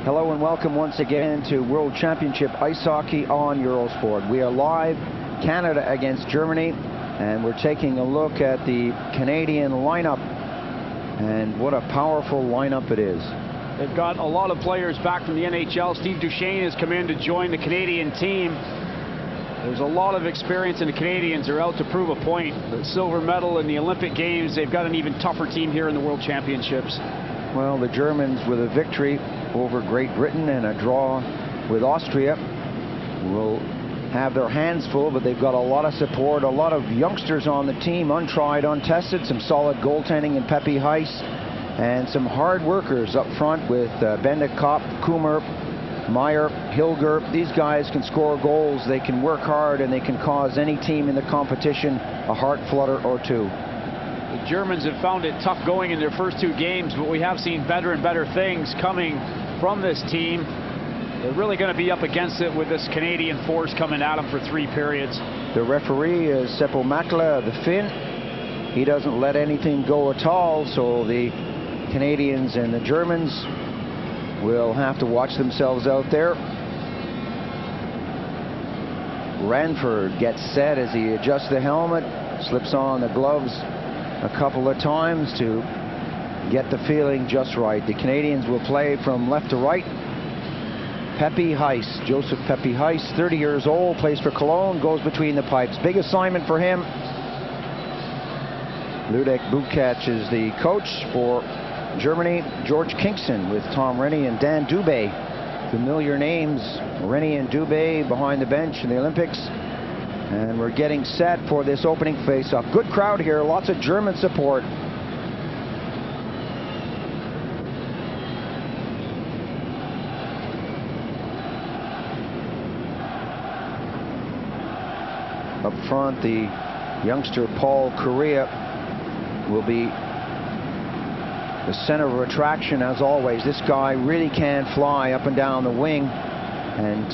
Hello and welcome once again to World Championship Ice Hockey on Eurosport. We are live, Canada against Germany, and we're taking a look at the Canadian lineup. And what a powerful lineup it is. They've got a lot of players back from the NHL. Steve Duchesne has come in to join the Canadian team. There's a lot of experience, and the Canadians are out to prove a point. The silver medal in the Olympic Games, they've got an even tougher team here in the World Championships. Well, the Germans, with a victory over Great Britain and a draw with Austria, will have their hands full, but they've got a lot of support, a lot of youngsters on the team, untried, untested, some solid goaltending in Pepe Heiss, and some hard workers up front with Bendit Kopp, Kummer, Meyer, Hilger. These guys can score goals, they can work hard, and they can cause any team in the competition a heart flutter or two. The Germans have found it tough going in their first two games, but we have seen better and better things coming from this team. They're really going to be up against it with this Canadian force coming at them for 3 periods. The referee is Seppo Mäkelä, the Finn. He doesn't let anything go at all, so the Canadians and the Germans will have to watch themselves out there. Ranford gets set as he adjusts the helmet, slips on the gloves a couple of times to get the feeling just right. The Canadians will play from left to right. Pepe Heiss, Joseph Pepe Heiss, 30 years old, plays for Cologne, goes between the pipes. Big assignment for him. Ludek Bukac is the coach for Germany. George Kingston with Tom Rennie and Dan Dubé. Familiar names, Rennie and Dubé behind the bench in the Olympics. And we're getting set for this opening face-off. Good crowd here, lots of German support. Up front, the youngster Paul Correa will be the center of attraction as always. This guy really can fly up and down the wing, and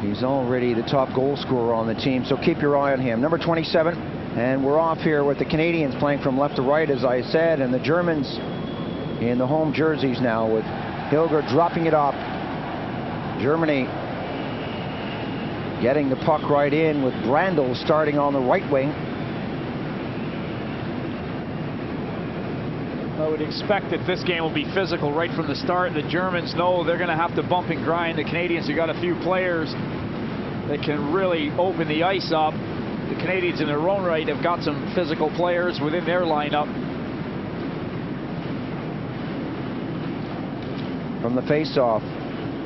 he's already the top goal scorer on the team, so keep your eye on him. Number 27, and we're off here with the Canadians playing from left to right, as I said, and the Germans in the home jerseys now with Hilger dropping it off. Germany getting the puck right in with Brandl starting on the right wing. I would expect that this game will be physical right from the start. The Germans know they're going to have to bump and grind. The Canadians have got a few players that can really open the ice up. The Canadians in their own right have got some physical players within their lineup. From the face-off,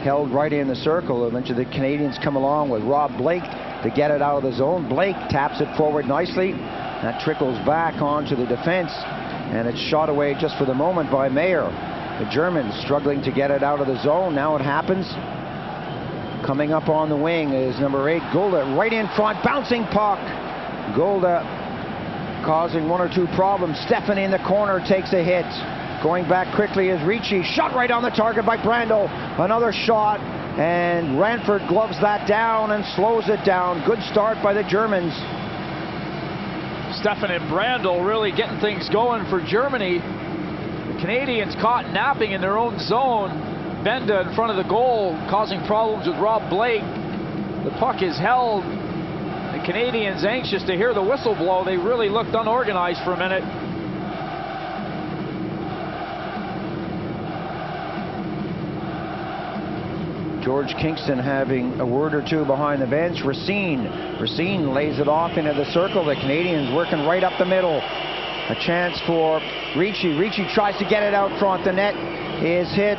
held right in the circle. Eventually the Canadians come along with Rob Blake to get it out of the zone. Blake taps it forward nicely. That trickles back onto the defense, and it's shot away just for the moment by Mayer. The Germans struggling to get it out of the zone. Now it happens. Coming up on the wing is number 8, Golda, right in front, bouncing puck. Golda causing 1 or 2 problems. Stefan in the corner takes a hit. Going back quickly is Ricci. Shot right on the target by Brandl. Another shot, and Ranford gloves that down and slows it down. Good start by the Germans. Stefan and Brandl really getting things going for Germany. The Canadians caught napping in their own zone. Benda in front of the goal, causing problems with Rob Blake. The puck is held. The Canadians anxious to hear the whistle blow. They really looked unorganized for a minute. George Kingston having a word or two behind the bench. Racine lays it off into the circle. The Canadians working right up the middle. A chance for Ricci. Ricci tries to get it out front. The net is hit,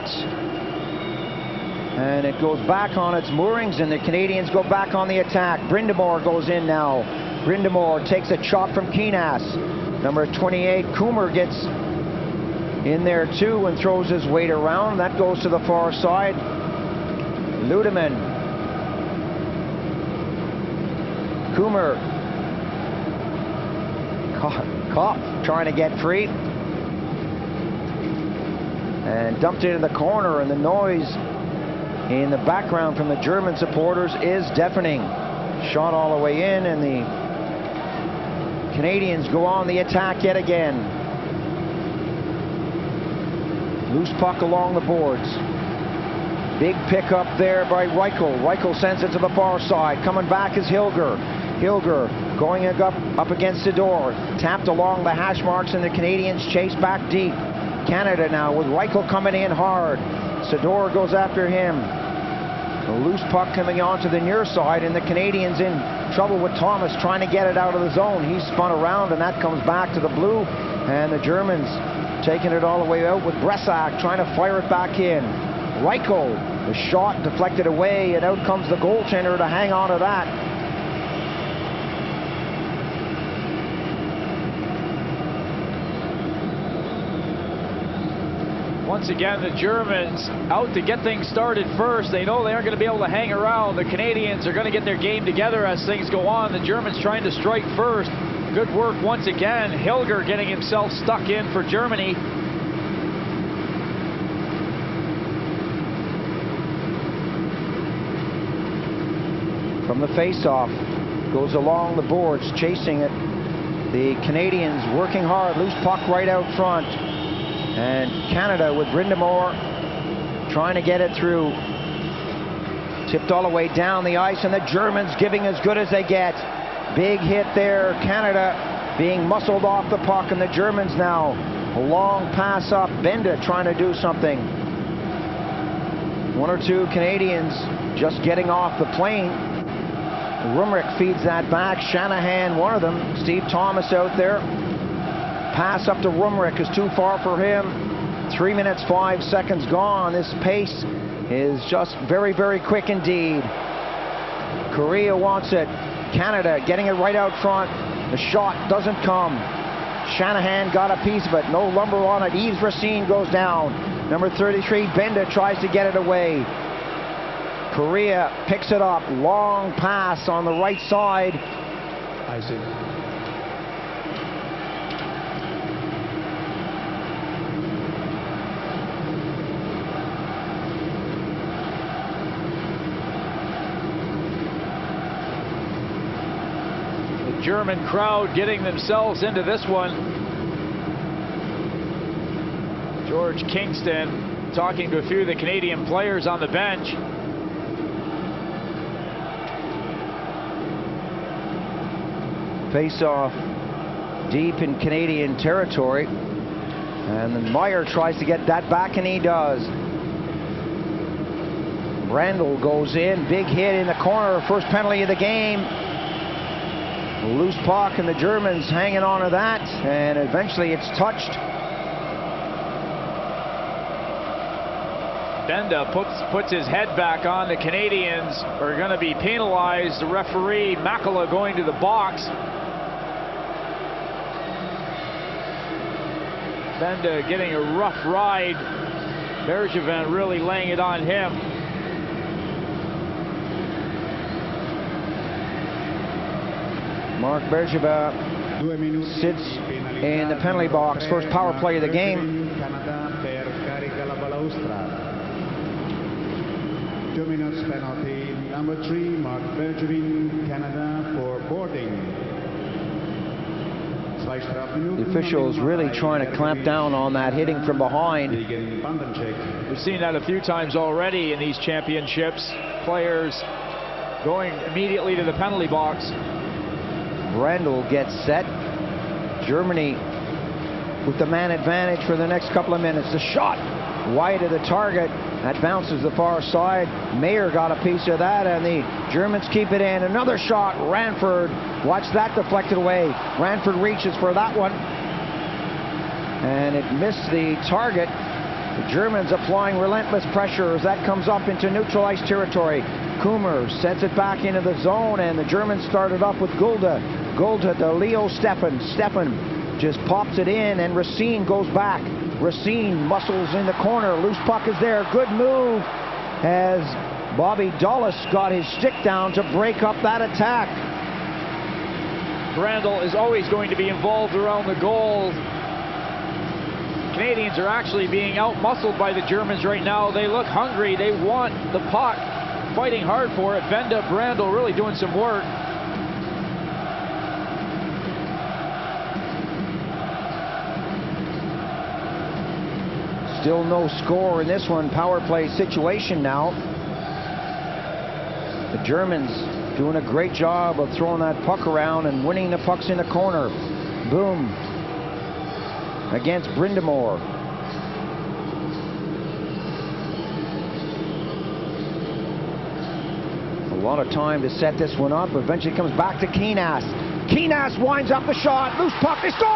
and it goes back on its moorings, and the Canadians go back on the attack. Brindamore goes in now. Brindamore takes a chop from Keenas. Number 28, Kummer, gets in there too and throws his weight around. That goes to the far side. Ludeman. Kummer. Kopp trying to get free. And dumped into the corner, and the noise in the background from the German supporters is deafening. Shot all the way in, and the Canadians go on the attack yet again. Loose puck along the boards. Big pickup there by Reichel. Reichel sends it to the far side. Coming back is Hilger. Hilger going up against the door. Tapped along the hash marks, and the Canadians chase back deep. Canada now with Reichel coming in hard. Sador goes after him. A loose puck coming onto the near side, and the Canadians in trouble with Thomas trying to get it out of the zone. He's spun around, and that comes back to the blue, and the Germans taking it all the way out with Bressac trying to fire it back in. Reichel, the shot deflected away, and out comes the goaltender to hang on to that. Once again, the Germans out to get things started first. They know they aren't going to be able to hang around. The Canadians are going to get their game together as things go on. The Germans trying to strike first. Good work once again. Hilger getting himself stuck in for Germany. From the face-off, goes along the boards, chasing it. The Canadians working hard. Loose puck right out front. And Canada with Brindamore trying to get it through. Tipped all the way down the ice, and the Germans giving as good as they get. Big hit there. Canada being muscled off the puck, and the Germans now a long pass up. Benda trying to do something. One or two Canadians just getting off the plane. Rumrick feeds that back. Shanahan, one of them. Steve Thomas out there. Pass up to Rumrick is too far for him. 3 minutes, 5 seconds gone. This pace is just very, very quick indeed. Korea wants it. Canada getting it right out front. The shot doesn't come. Shanahan got a piece of it. No lumber on it. Yves Racine goes down. Number 33, Benda tries to get it away. Korea picks it up. Long pass on the right side. Isaac. German crowd getting themselves into this one. George Kingston talking to a few of the Canadian players on the bench. Face off deep in Canadian territory, and then Meyer tries to get that back, and he does. Randall goes in, big hit in the corner, first penalty of the game. Loose puck, and the Germans hanging on to that, and eventually it's touched. Benda puts his head back on. The Canadians are going to be penalized. The referee, Makala, going to the box. Benda getting a rough ride. Bergevin really laying it on him. Marc Bergevin sits in the penalty box. First power play of the game. 2 minutes penalty. Number 3, Marc Bergevin, Canada, for boarding. The officials really trying to clamp down on that hitting from behind. We've seen that a few times already in these championships. Players going immediately to the penalty box. Randall gets set. Germany with the man advantage for the next couple of minutes. The shot wide of the target. That bounces the far side. Mayer got a piece of that, and the Germans keep it in. Another shot. Ranford. Watch that deflected away. Ranford reaches for that one, and it missed the target. The Germans applying relentless pressure as that comes up into neutralized territory. Coomer sets it back into the zone, and the Germans started off with Gulda. Gulda to Leo Steffen. Steffen just pops it in, and Racine goes back. Racine muscles in the corner. Loose puck is there. Good move as Bobby Dulles got his stick down to break up that attack. Randall is always going to be involved around the goal. Canadians are actually being out-muscled by the Germans right now. They look hungry. They want the puck. Fighting hard for it. Benda, Randall really doing some work. Still no score in this one. Power play situation now. The Germans doing a great job of throwing that puck around and winning the pucks in the corner. Boom. Against Brindamore. A lot of time to set this one up. Eventually comes back to Keenas. Keenas winds up the shot. Loose puck. They score!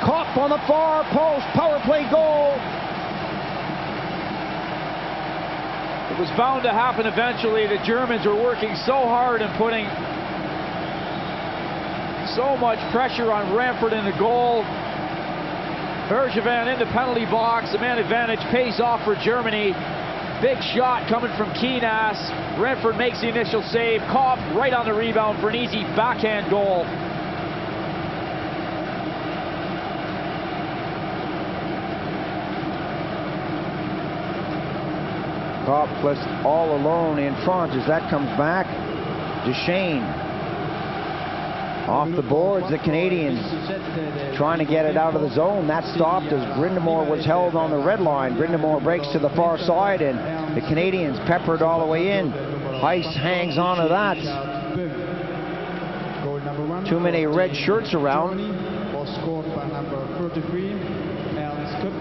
Caught on the far post. Power play goal. It was bound to happen eventually. The Germans were working so hard and putting so much pressure on Ranford in the goal. Bergevin in the penalty box. The man advantage pays off for Germany. Big shot coming from Keenas. Ranford makes the initial save. Kopp right on the rebound for an easy backhand goal. Kopp all alone in front as that comes back. Duchesne. Off the boards, the Canadians trying to get it out of the zone. That stopped as Brindamore was held on the red line. Brindamore breaks to the far side, and the Canadians peppered all the way in. Heiss hangs on to that. Too many red shirts around. Was scored by number 33, Ernst Kupp,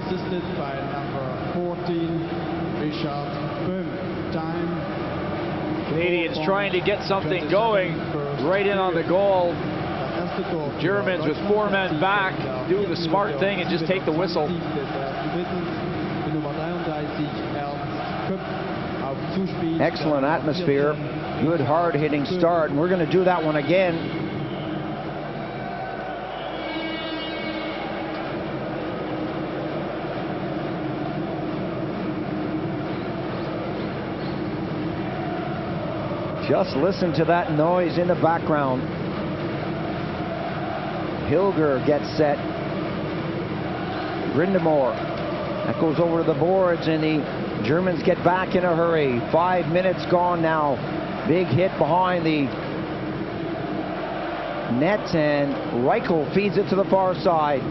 assisted by number 14, Richard Böhm. Time. Canadians trying to get something going right in on the goal. Germans with 4 men back do the smart thing and just take the whistle. Excellent atmosphere. Good hard-hitting start, and we're going to do that one again. Just listen to that noise in the background. Hilger gets set. Brindamore. That goes over to the boards, and the Germans get back in a hurry. 5 minutes gone now. Big hit behind the net, and Reichel feeds it to the far side.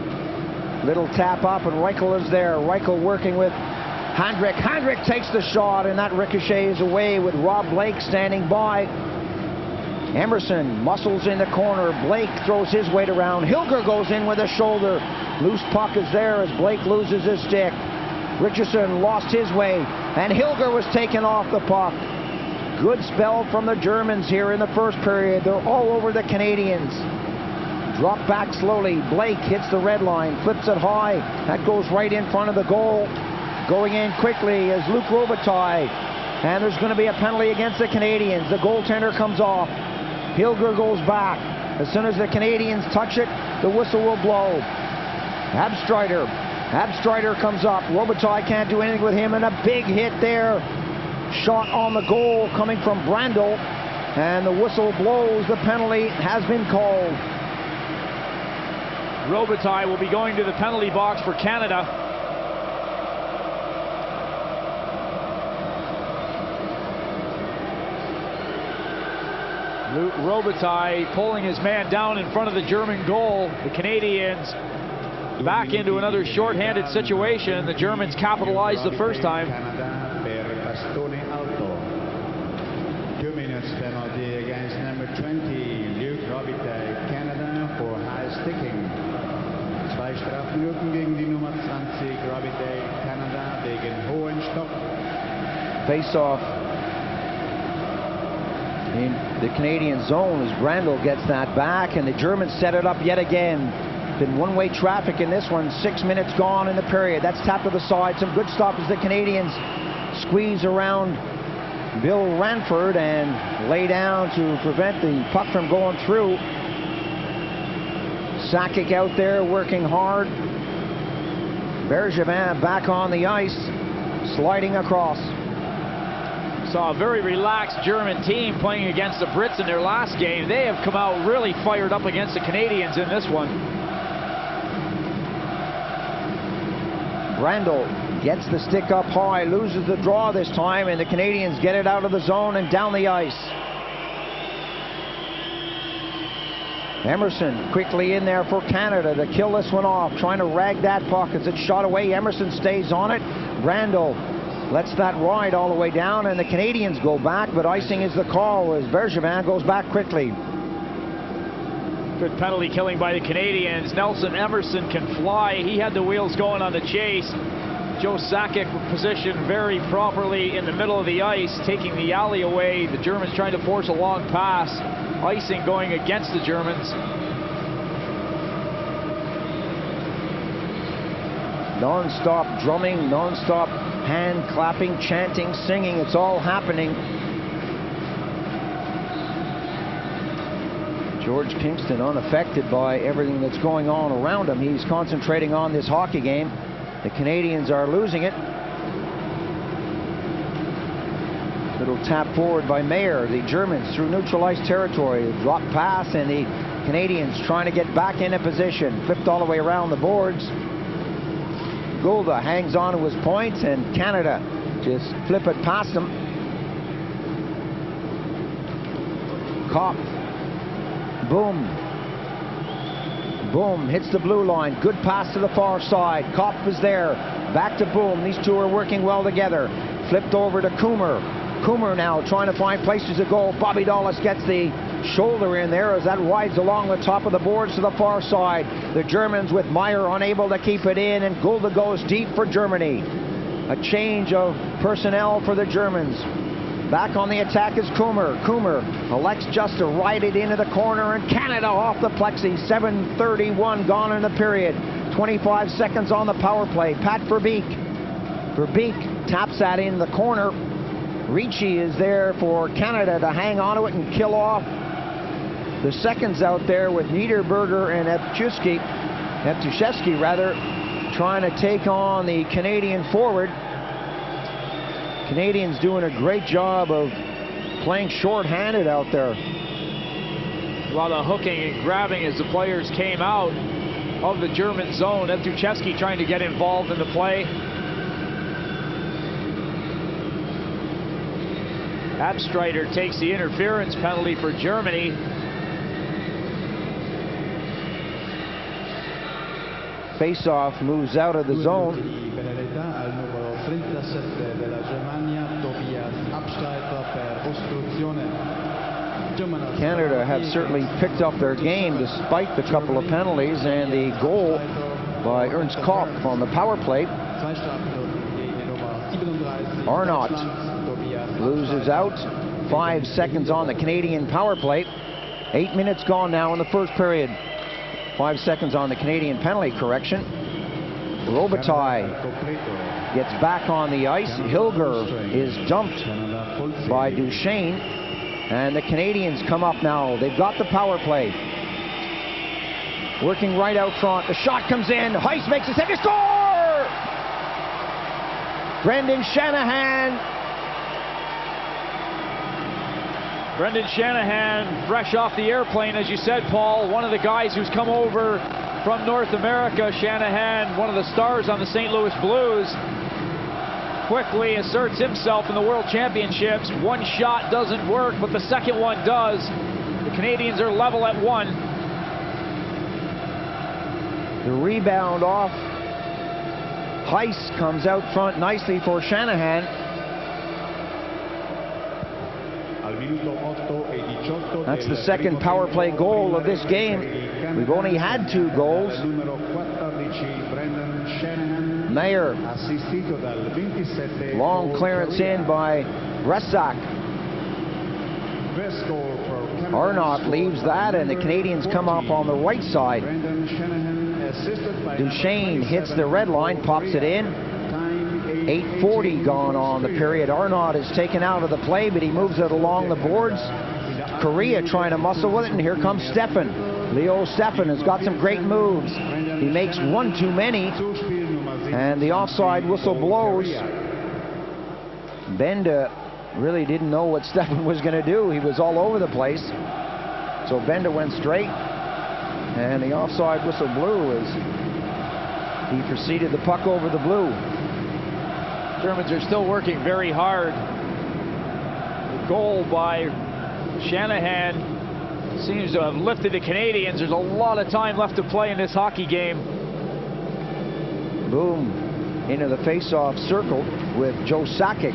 Little tap up, and Reichel is there. Reichel working with Handrick. Handrick takes the shot, and that ricochets away with Rob Blake standing by. Emerson muscles in the corner. Blake throws his weight around. Hilger goes in with a shoulder. Loose puck is there as Blake loses his stick. Richardson lost his way, and Hilger was taken off the puck. Good spell from the Germans here in the first period. They're all over the Canadians. Drop back slowly. Blake hits the red line, flips it high. That goes right in front of the goal. Going in quickly is Luc Robitaille, and there's going to be a penalty against the Canadians. The goaltender comes off. Hilger goes back. As soon as the Canadians touch it, the whistle will blow. Abstrider comes up. Robitaille can't do anything with him, and a big hit there. Shot on the goal coming from Brandel, and the whistle blows. The penalty has been called. Robitaille will be going to the penalty box for Canada. Robitaille pulling his man down in front of the German goal. The Canadians back into another shorthanded situation. The Germans capitalized the first time. 2 minutes penalty against number 20, Luc Robitaille, Canada, for high sticking. 2 Strafminuten gegen die Nummer 20, Robitaille, Canada, wegen hohen Stock. Face-off in the Canadian zone as Brandel gets that back, and the Germans set it up yet again. Been one-way traffic in this one. 6 minutes gone in the period. That's tapped to the side. Some good stuff as the Canadians squeeze around Bill Ranford and lay down to prevent the puck from going through. Sakic out there working hard. Bergevin back on the ice, sliding across. Saw a very relaxed German team playing against the Brits in their last game. They have come out really fired up against the Canadians in this one. Brandel gets the stick up high, loses the draw this time, and the Canadians get it out of the zone and down the ice. Emerson quickly in there for Canada to kill this one off, trying to rag that puck as it's shot away. Emerson stays on it. Randall lets that ride all the way down, and the Canadians go back, but icing is the call as Bergevin goes back quickly. Good penalty killing by the Canadians. Nelson Emerson can fly. He had the wheels going on the chase. Joe Sakic positioned very properly in the middle of the ice, taking the alley away. The Germans trying to force a long pass. Icing going against the Germans. Non-stop drumming, non-stop hand clapping, chanting, singing. It's all happening. George Kingston unaffected by everything that's going on around him. He's concentrating on this hockey game. The Canadians are losing it. Little tap forward by Mayer. The Germans through neutralized territory. Drop pass, and the Canadians trying to get back into position. Flipped all the way around the boards. Golda hangs on to his points, and Canada just flip it past him. Kopp. Boom. Boom hits the blue line. Good pass to the far side. Kopp is there. Back to Boom. These two are working well together. Flipped over to Coomer. Coomer now trying to find places to go. Bobby Dallas gets the shoulder in there as that rides along the top of the boards to the far side. The Germans with Meyer unable to keep it in, and Golda goes deep for Germany. A change of personnel for the Germans. Back on the attack is Coomer. Coomer elects just to ride it into the corner, and Canada off the plexi. 7:31 gone in the period. 25 seconds on the power play. Pat Verbeek. Verbeek taps that in the corner. Ricci is there for Canada to hang on to it and kill off the seconds out there with Niederberger and Eptushevsky trying to take on the Canadian forward. Canadians doing a great job of playing short-handed out there. A lot of hooking and grabbing as the players came out of the German zone. Eptushevsky trying to get involved in the play. Abstreiter takes the interference penalty for Germany. Face-off moves out of the zone. Canada have certainly picked up their game despite the couple of penalties and the goal by Ernst Kopp on the power play. Arnott loses out. 5 seconds on the Canadian power play. 8 minutes gone now in the first period. 5 seconds on the Canadian penalty correction. Robitaille gets back on the ice. Hilger is dumped by Duchesne. And the Canadians come up now. They've got the power play. Working right out front. The shot comes in. Heiss makes a save. They score! Brendan Shanahan. Brendan Shanahan, fresh off the airplane, as you said, Paul. One of the guys who's come over from North America. Shanahan, one of the stars on the St. Louis Blues, quickly asserts himself in the World Championships. One shot doesn't work, but the second one does. The Canadians are level at 1. The rebound off Heiss comes out front nicely for Shanahan. That's the second power play goal of this game. We've only had 2 goals. Mayer. Long clearance in by Resak. Arnott leaves that, and the Canadians come up on the right side. Duchesne hits the red line, pops it in. 8:40 gone on the period. Arnott is taken out of the play, but he moves it along the boards. Korea trying to muscle with it, and here comes Steffen. Leo Steffen has got some great moves. He makes one too many, and the offside whistle blows. Benda really didn't know what Steffen was going to do. He was all over the place. So Benda went straight, and the offside whistle blew as he proceeded the puck over the blue. Germans are still working very hard. The goal by Shanahan seems to have lifted the Canadians. There's a lot of time left to play in this hockey game. Boom into the face-off circle with Joe Sakic.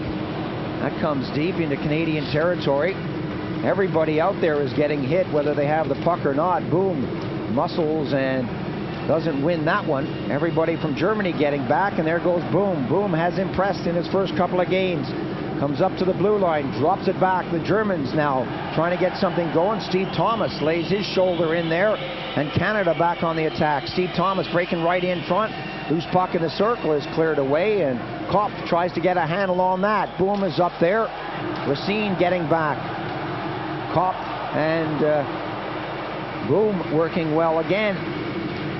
That comes deep into Canadian territory. Everybody out there is getting hit, whether they have the puck or not. Boom, muscles, and doesn't win that one. Everybody from Germany getting back, and there goes Boom. Boom has impressed in his first couple of games. Comes up to the blue line, drops it back. The Germans now trying to get something going. Steve Thomas lays his shoulder in there, and Canada back on the attack. Steve Thomas breaking right in front. Loose puck in the circle is cleared away, and Kopp tries to get a handle on that. Boom is up there. Racine getting back. Kopp and Boom working well again.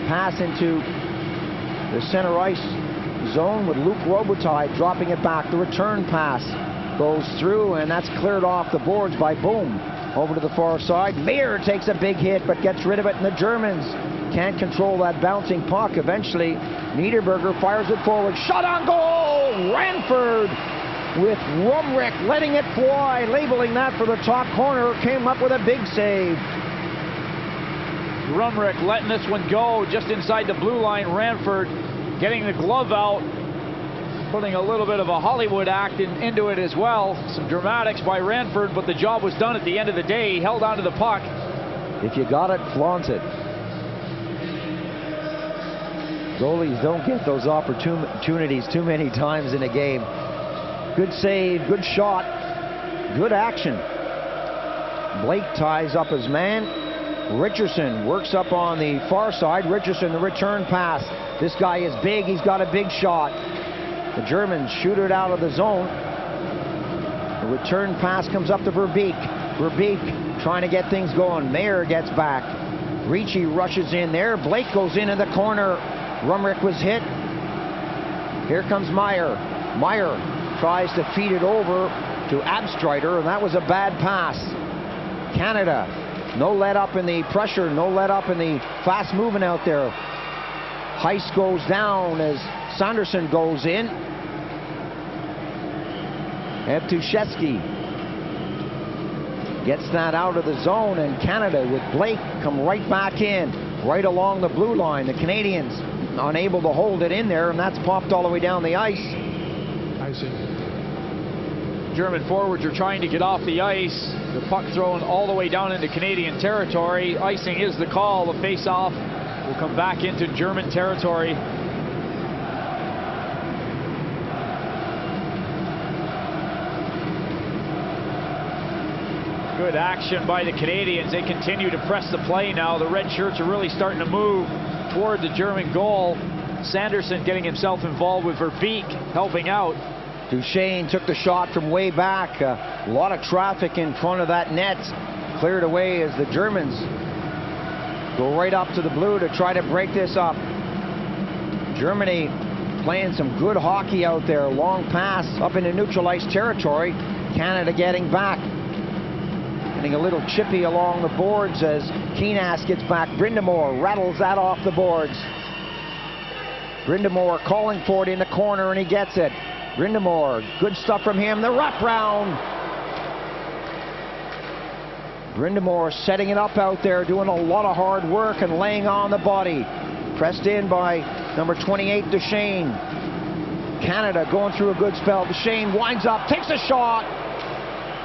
Pass into the center ice zone with Luke Robitaille dropping it back. The return pass goes through, and that's cleared off the boards by Boom. Over to the far side. Mira takes a big hit but gets rid of it, and the Germans can't control that bouncing puck. Eventually, Niederberger fires it forward. Shot on goal! Ranford with Rumrick letting it fly, labeling that for the top corner. Came up with a big save. Rumrick letting this one go just inside the blue line. Ranford getting the glove out, putting a little bit of a Hollywood act into it as well. Some dramatics by Ranford, but the job was done at the end of the day. He held onto the puck. If you got it, flaunt it. Goalies don't get those opportunities too many times in a game. Good save, good shot, good action. Blake ties up his man. Richardson works up on the far side. Richardson, the return pass. This guy is big. He's got a big shot. The Germans shoot it out of the zone. The return pass comes up to Verbeek. Verbeek trying to get things going. Mayer gets back. Ricci rushes in there. Blake goes into the corner. Rumrick was hit. Here comes Meyer. Meyer tries to feed it over to Abstreiter, and that was a bad pass. Canada, no let up in the pressure, no let up in the fast movement out there. Heiss goes down as Sanderson goes in. Evtushevsky gets that out of the zone, and Canada with Blake come right back in, right along the blue line. The Canadians unable to hold it in there, and that's popped all the way down the ice. German forwards are trying to get off the ice. The puck thrown all the way down into Canadian territory. Icing is the call. The face-off will come back into German territory. Good action by the Canadians. They continue to press the play now. The red shirts are really starting to move toward the German goal. Sanderson getting himself involved with Verbeek helping out. Duchesne took the shot from way back. A lot of traffic in front of that net. Cleared away as the Germans go right up to the blue to try to break this up. Germany playing some good hockey out there. Long pass up into neutral ice territory. Canada getting back. Getting a little chippy along the boards as Keenass gets back. Brindamore rattles that off the boards. Brindamore calling for it in the corner, and he gets it. Brindamore, good stuff from him. The wraparound. Brindamore setting it up out there, doing a lot of hard work and laying on the body. Pressed in by number 28, Duchesne. Canada going through a good spell. Duchesne winds up, takes a shot.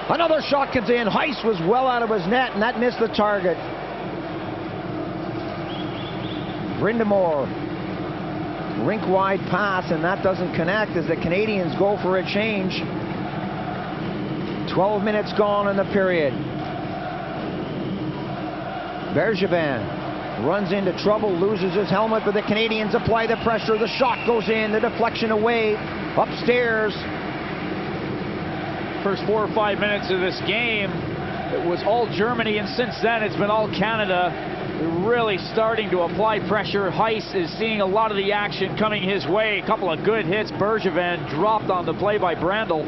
Another shot comes in. Heiss was well out of his net, and that missed the target. Brindamore, rink-wide pass, and that doesn't connect as the Canadians go for a change. 12 minutes gone in the period. Bergevin runs into trouble, loses his helmet, but the Canadians apply the pressure. The shot goes in, the deflection away, upstairs. First 4 or 5 minutes of this game, it was all Germany, and since then it's been all Canada. They're really starting to apply pressure. Heiss is seeing a lot of the action coming his way. A couple of good hits. Bergevin dropped on the play by Brandl.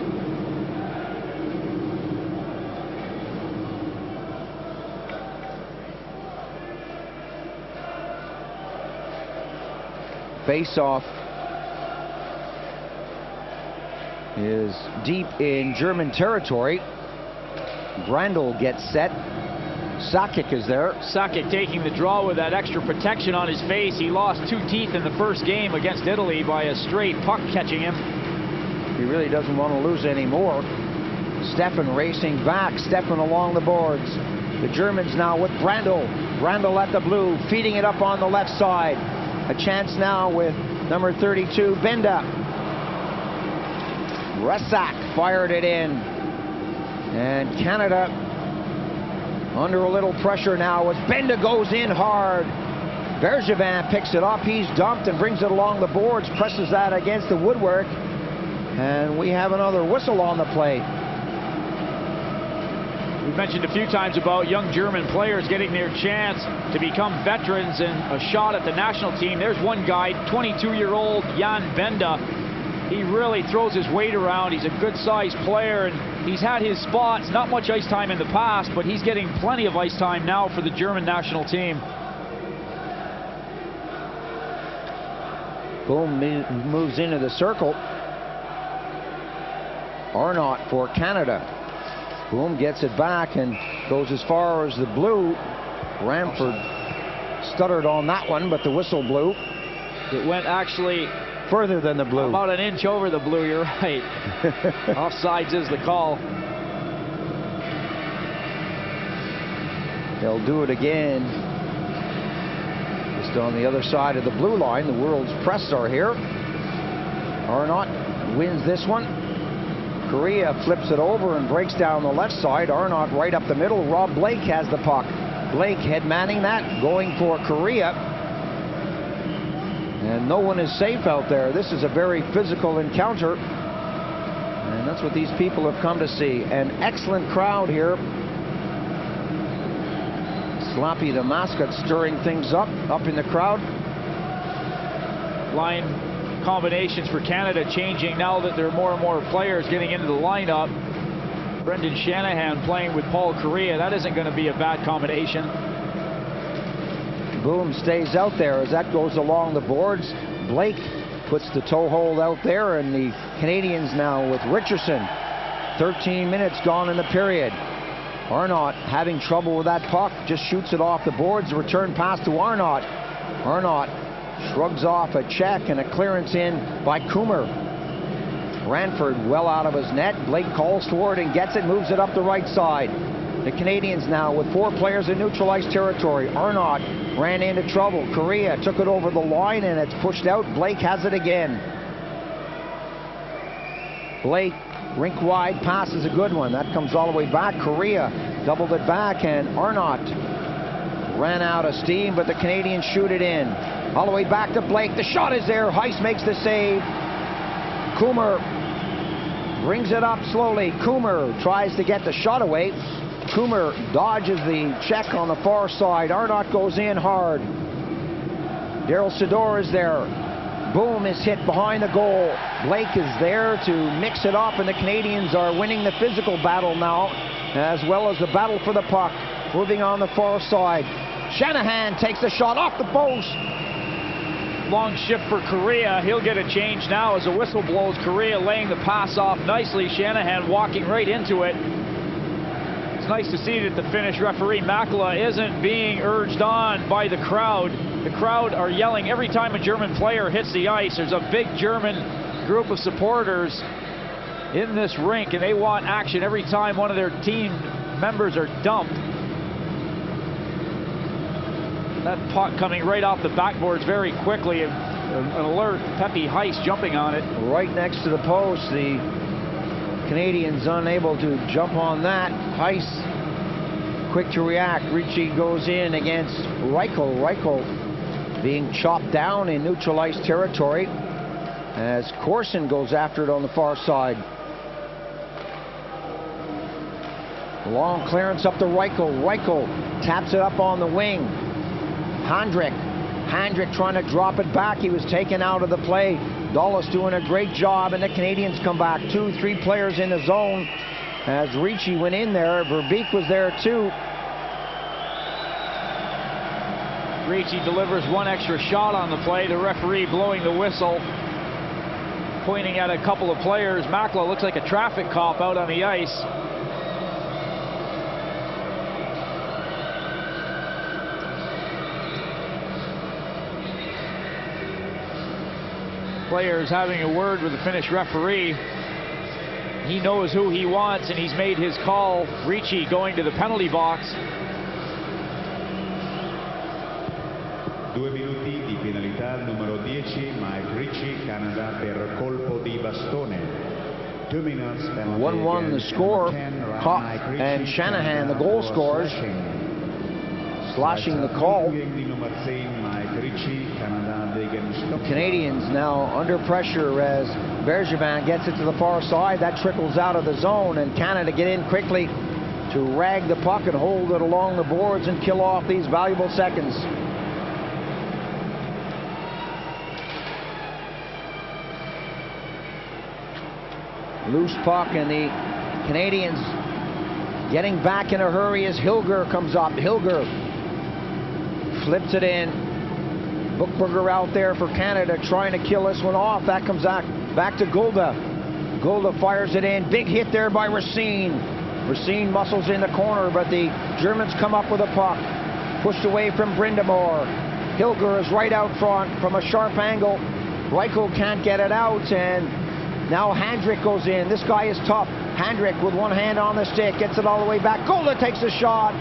Face-off is deep in German territory. Brandl gets set. Sakic is there. Sakic taking the draw with that extra protection on his face. He lost 2 teeth in the first game against Italy by a straight puck catching him. He really doesn't want to lose anymore. Stefan racing back. Stefan along the boards. The Germans now with Brandl. Brandl at the blue, feeding it up on the left side. A chance now with number 32, Benda. Resak fired it in. And Canada under a little pressure now as Benda goes in hard. Bergevin picks it up. He's dumped and brings it along the boards, presses that against the woodwork. And we have another whistle on the play. We've mentioned a few times about young German players getting their chance to become veterans and a shot at the national team. There's one guy, 22-year-old Jan Benda. He really throws his weight around. He's a good-sized player, and he's had his spots. Not much ice time in the past, but he's getting plenty of ice time now for the German national team. Boom moves into the circle. Arnott for Canada. Boom gets it back and goes as far as the blue. Ramford stuttered on that one, but the whistle blew. It went actually further than the blue. About an inch over the blue, you're right. Offsides is the call. They'll do it again. Just on the other side of the blue line. The world's press are here. Arnott wins this one. Korea flips it over and breaks down the left side. Arnott right up the middle. Rob Blake has the puck. Blake head manning that, going for Korea. And no one is safe out there. This is a very physical encounter. And that's what these people have come to see. An excellent crowd here. Sloppy the mascot stirring things up in the crowd. Line combinations for Canada changing now that there are more and more players getting into the lineup. Brendan Shanahan playing with Paul Korea. That isn't going to be a bad combination. Boom stays out there as that goes along the boards. Blake puts the toe hold out there, and the Canadians now with Richardson. 13 minutes gone in the period. Arnott having trouble with that puck, just shoots it off the boards. Return pass to Arnott. Arnott shrugs off a check and a clearance in by Coomer. Ranford well out of his net. Blake calls toward and gets it, moves it up the right side. The Canadians now with 4 players in neutralized territory. Arnott ran into trouble. Korea took it over the line and it's pushed out. Blake has it again. Blake, rink wide pass is a good one. That comes all the way back. Korea doubled it back and Arnott ran out of steam, but the Canadians shoot it in. All the way back to Blake. The shot is there. Heiss makes the save. Coomer brings it up slowly. Coomer tries to get the shot away. Coomer dodges the check on the far side. Arnott goes in hard. Daryl Sador is there. Boom is hit behind the goal. Blake is there to mix it up, and the Canadians are winning the physical battle now, as well as the battle for the puck. Moving on the far side. Shanahan takes the shot off the post. Long shift for Korea. He'll get a change now as the whistle blows. Korea laying the pass off nicely. Shanahan walking right into it. It's nice to see that the Finnish referee Makala isn't being urged on by the crowd. The crowd are yelling every time a German player hits the ice. There's a big German group of supporters in this rink, and they want action every time one of their team members are dumped. That puck coming right off the backboards very quickly. An alert Pepe Heiss jumping on it. Right next to the post. The Canadians unable to jump on that. Heiss quick to react. Ricci goes in against Reichel. Reichel being chopped down in neutralized territory as Corson goes after it on the far side. Long clearance up to Reichel. Reichel taps it up on the wing. Handrick trying to drop it back. He was taken out of the play. Dulles doing a great job, and the Canadians come back. 2-3 players in the zone as Ricci went in there. Verbeek was there too. Ricci delivers one extra shot on the play. The referee blowing the whistle, pointing at a couple of players. Makla looks like a traffic cop out on the ice. Players having a word with the Finnish referee. He knows who he wants, and he's made his call. Ricci going to the penalty box. 2 minuti di penalità al numero 10, Mike Ricci, Canada, per colpo di bastone. 2 minutes penalty. 1-1 the score. And Shanahan, the goal scorers, slashing the call. The Canadians now under pressure as Bergevin gets it to the far side. That trickles out of the zone, and Canada get in quickly to rag the puck and hold it along the boards and kill off these valuable seconds. Loose puck, and the Canadians getting back in a hurry as Hilger comes up. Hilger flips it in. Buchberger out there for Canada trying to kill this one off. That comes back to Gulda. Gulda fires it in. Big hit there by Racine. Racine muscles in the corner, but the Germans come up with a puck. Pushed away from Brindamore. Hilger is right out front from a sharp angle. Reichel can't get it out, and now Handrick goes in. This guy is tough. Handrick with one hand on the stick, gets it all the way back. Gulda takes a shot,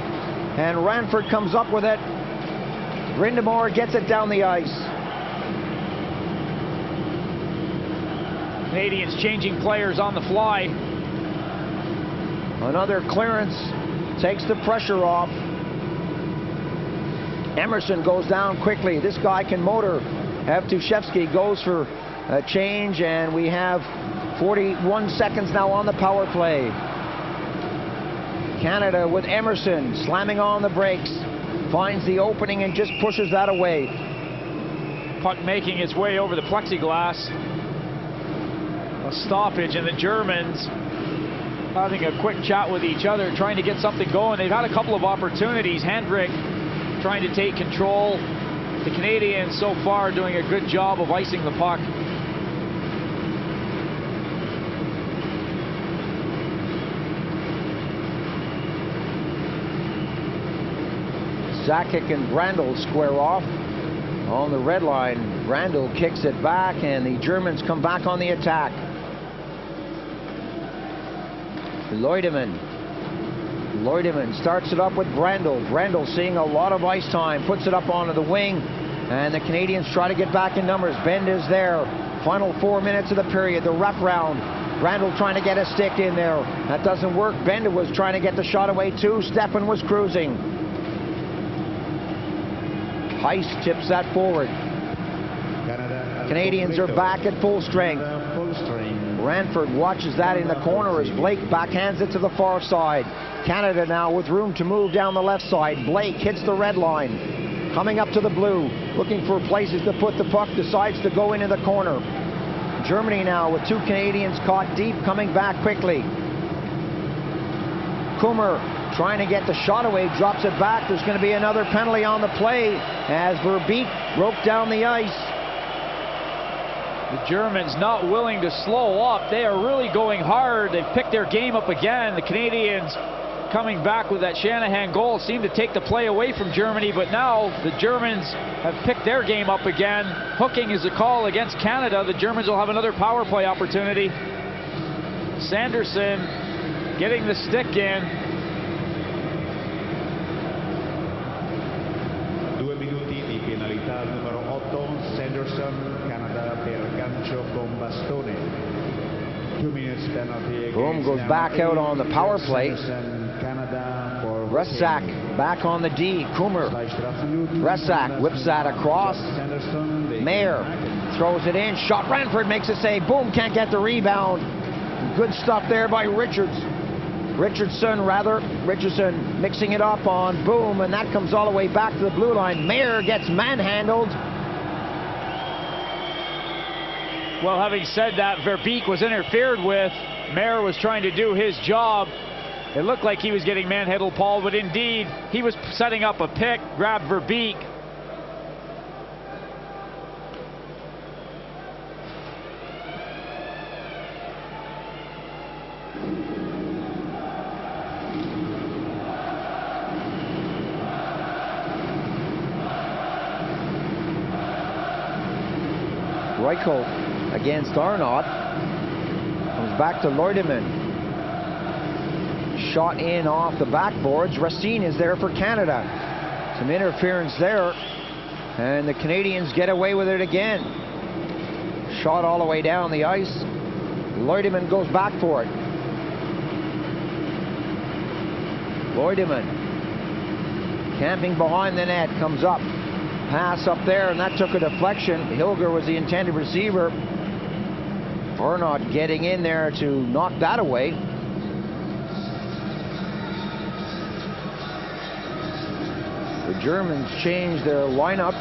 and Ranford comes up with it. Brindamore gets it down the ice. Canadians changing players on the fly. Another clearance takes the pressure off. Emerson goes down quickly. This guy can motor. Evtushevsky goes for a change, and we have 41 seconds now on the power play. Canada with Emerson slamming on the brakes. Finds the opening and just pushes that away. Puck making its way over the plexiglass. A stoppage, and the Germans having a quick chat with each other, trying to get something going. They've had a couple of opportunities. Hendrick trying to take control. The Canadians so far doing a good job of icing the puck. Zakic and Brandl square off on the red line. Brandl kicks it back, and the Germans come back on the attack. Leutemann starts it up with Brandl. Brandl seeing a lot of ice time, puts it up onto the wing, and the Canadians try to get back in numbers. Bend is there. Final 4 minutes of the period, the wrap round. Brandl trying to get a stick in there. That doesn't work. Benda was trying to get the shot away too. Steffen was cruising. Heist tips that forward. Canadians are back at full strength. Ranford watches that in the corner as Blake backhands it to the far side. Canada now with room to move down the left side. Blake hits the red line. Coming up to the blue, looking for places to put the puck, decides to go into the corner. Germany now with 2 Canadians caught deep, coming back quickly. Kummer trying to get the shot away, drops it back. There's going to be another penalty on the play as Verbeek broke down the ice. The Germans not willing to slow up. They are really going hard. They've picked their game up again. The Canadians coming back with that Shanahan goal seemed to take the play away from Germany, but now the Germans have picked their game up again. Hooking is a call against Canada. The Germans will have another power play opportunity. Sanderson getting the stick in. 2 minuti di penalità al numero 8, Sanderson, Canada, per gancio con bastone. 2 minutes penalty. Boom goes back out on the power play. Resak back on the D. Kummer. Resak whips that across. Mayer throws it in. Shot. Ranford makes a save. Boom, can't get the rebound. Good stuff there by Richardson mixing it up on Boom, and that comes all the way back to the blue line. Mayer gets manhandled. Well, having said that, Verbeek was interfered with. Mayer was trying to do his job. It looked like he was getting manhandled, Paul, but indeed, he was setting up a pick, grabbed Verbeek. Reichel against Arnott. Comes back to Leutemann. Shot in off the backboards. Racine is there for Canada. Some interference there. And the Canadians get away with it again. Shot all the way down the ice. Leutemann goes back for it. Leutemann camping behind the net, comes up. Pass up there, and that took a deflection. Hilger was the intended receiver. Arnott getting in there to knock that away. The Germans changed their lineup.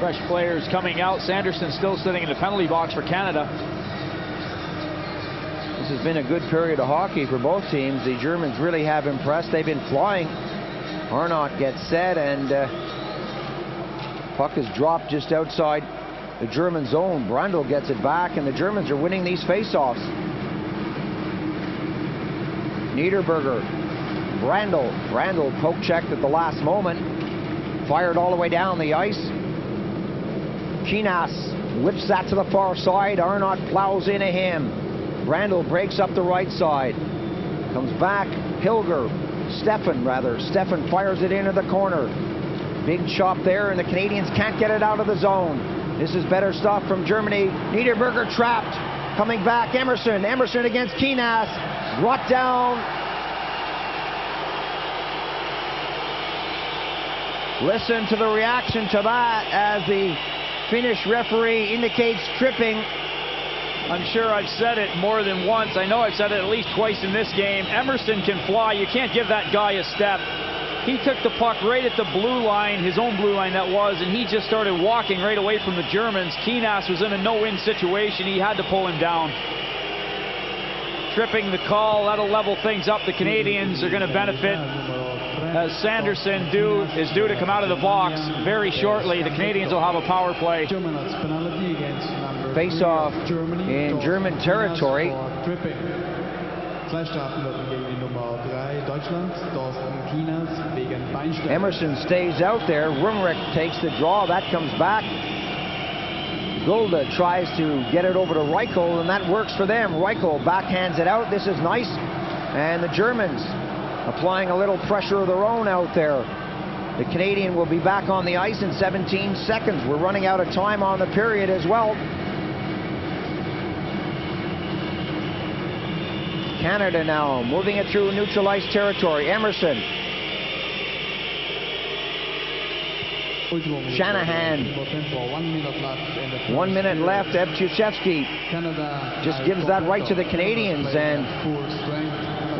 Fresh players coming out. Sanderson still sitting in the penalty box for Canada. This has been a good period of hockey for both teams. The Germans really have impressed. They've been flying. Arnott gets set, and puck is dropped just outside the German zone. Brandl gets it back, and the Germans are winning these face-offs. Niederberger, Brandl poke checked at the last moment. Fired all the way down the ice. Kinas whips that to the far side. Arnott plows into him. Brandl breaks up the right side. Comes back. Stefan fires it into the corner. Big chop there, and the Canadians can't get it out of the zone. This is better stuff from Germany. Niederberger trapped. Coming back, Emerson against Kinas. Brought down. Listen to the reaction to that as the Finnish referee indicates tripping. I'm sure I've said it more than once. I know I've said it at least twice in this game. Emerson can fly. You can't give that guy a step. He took the puck right at the blue line, his own blue line that was, and he just started walking right away from the Germans. Kinas was in a no-win situation. He had to pull him down. Tripping the call, that'll level things up. The Canadians are going to benefit as Sanderson is due to come out of the box very shortly. The Canadians will have a power play. Face off in German territory. Emerson stays out there. Rumrick takes the draw. That comes back. Gulda tries to get it over to Reichel, and that works for them. Reichel backhands it out. This is nice. And the Germans applying a little pressure of their own out there. The Canadian will be back on the ice in 17 seconds. We're running out of time on the period as well. Canada now moving it through neutral ice territory. Emerson. Shanahan. 1 minute left. Evtushevsky just gives that right to the Canadians, and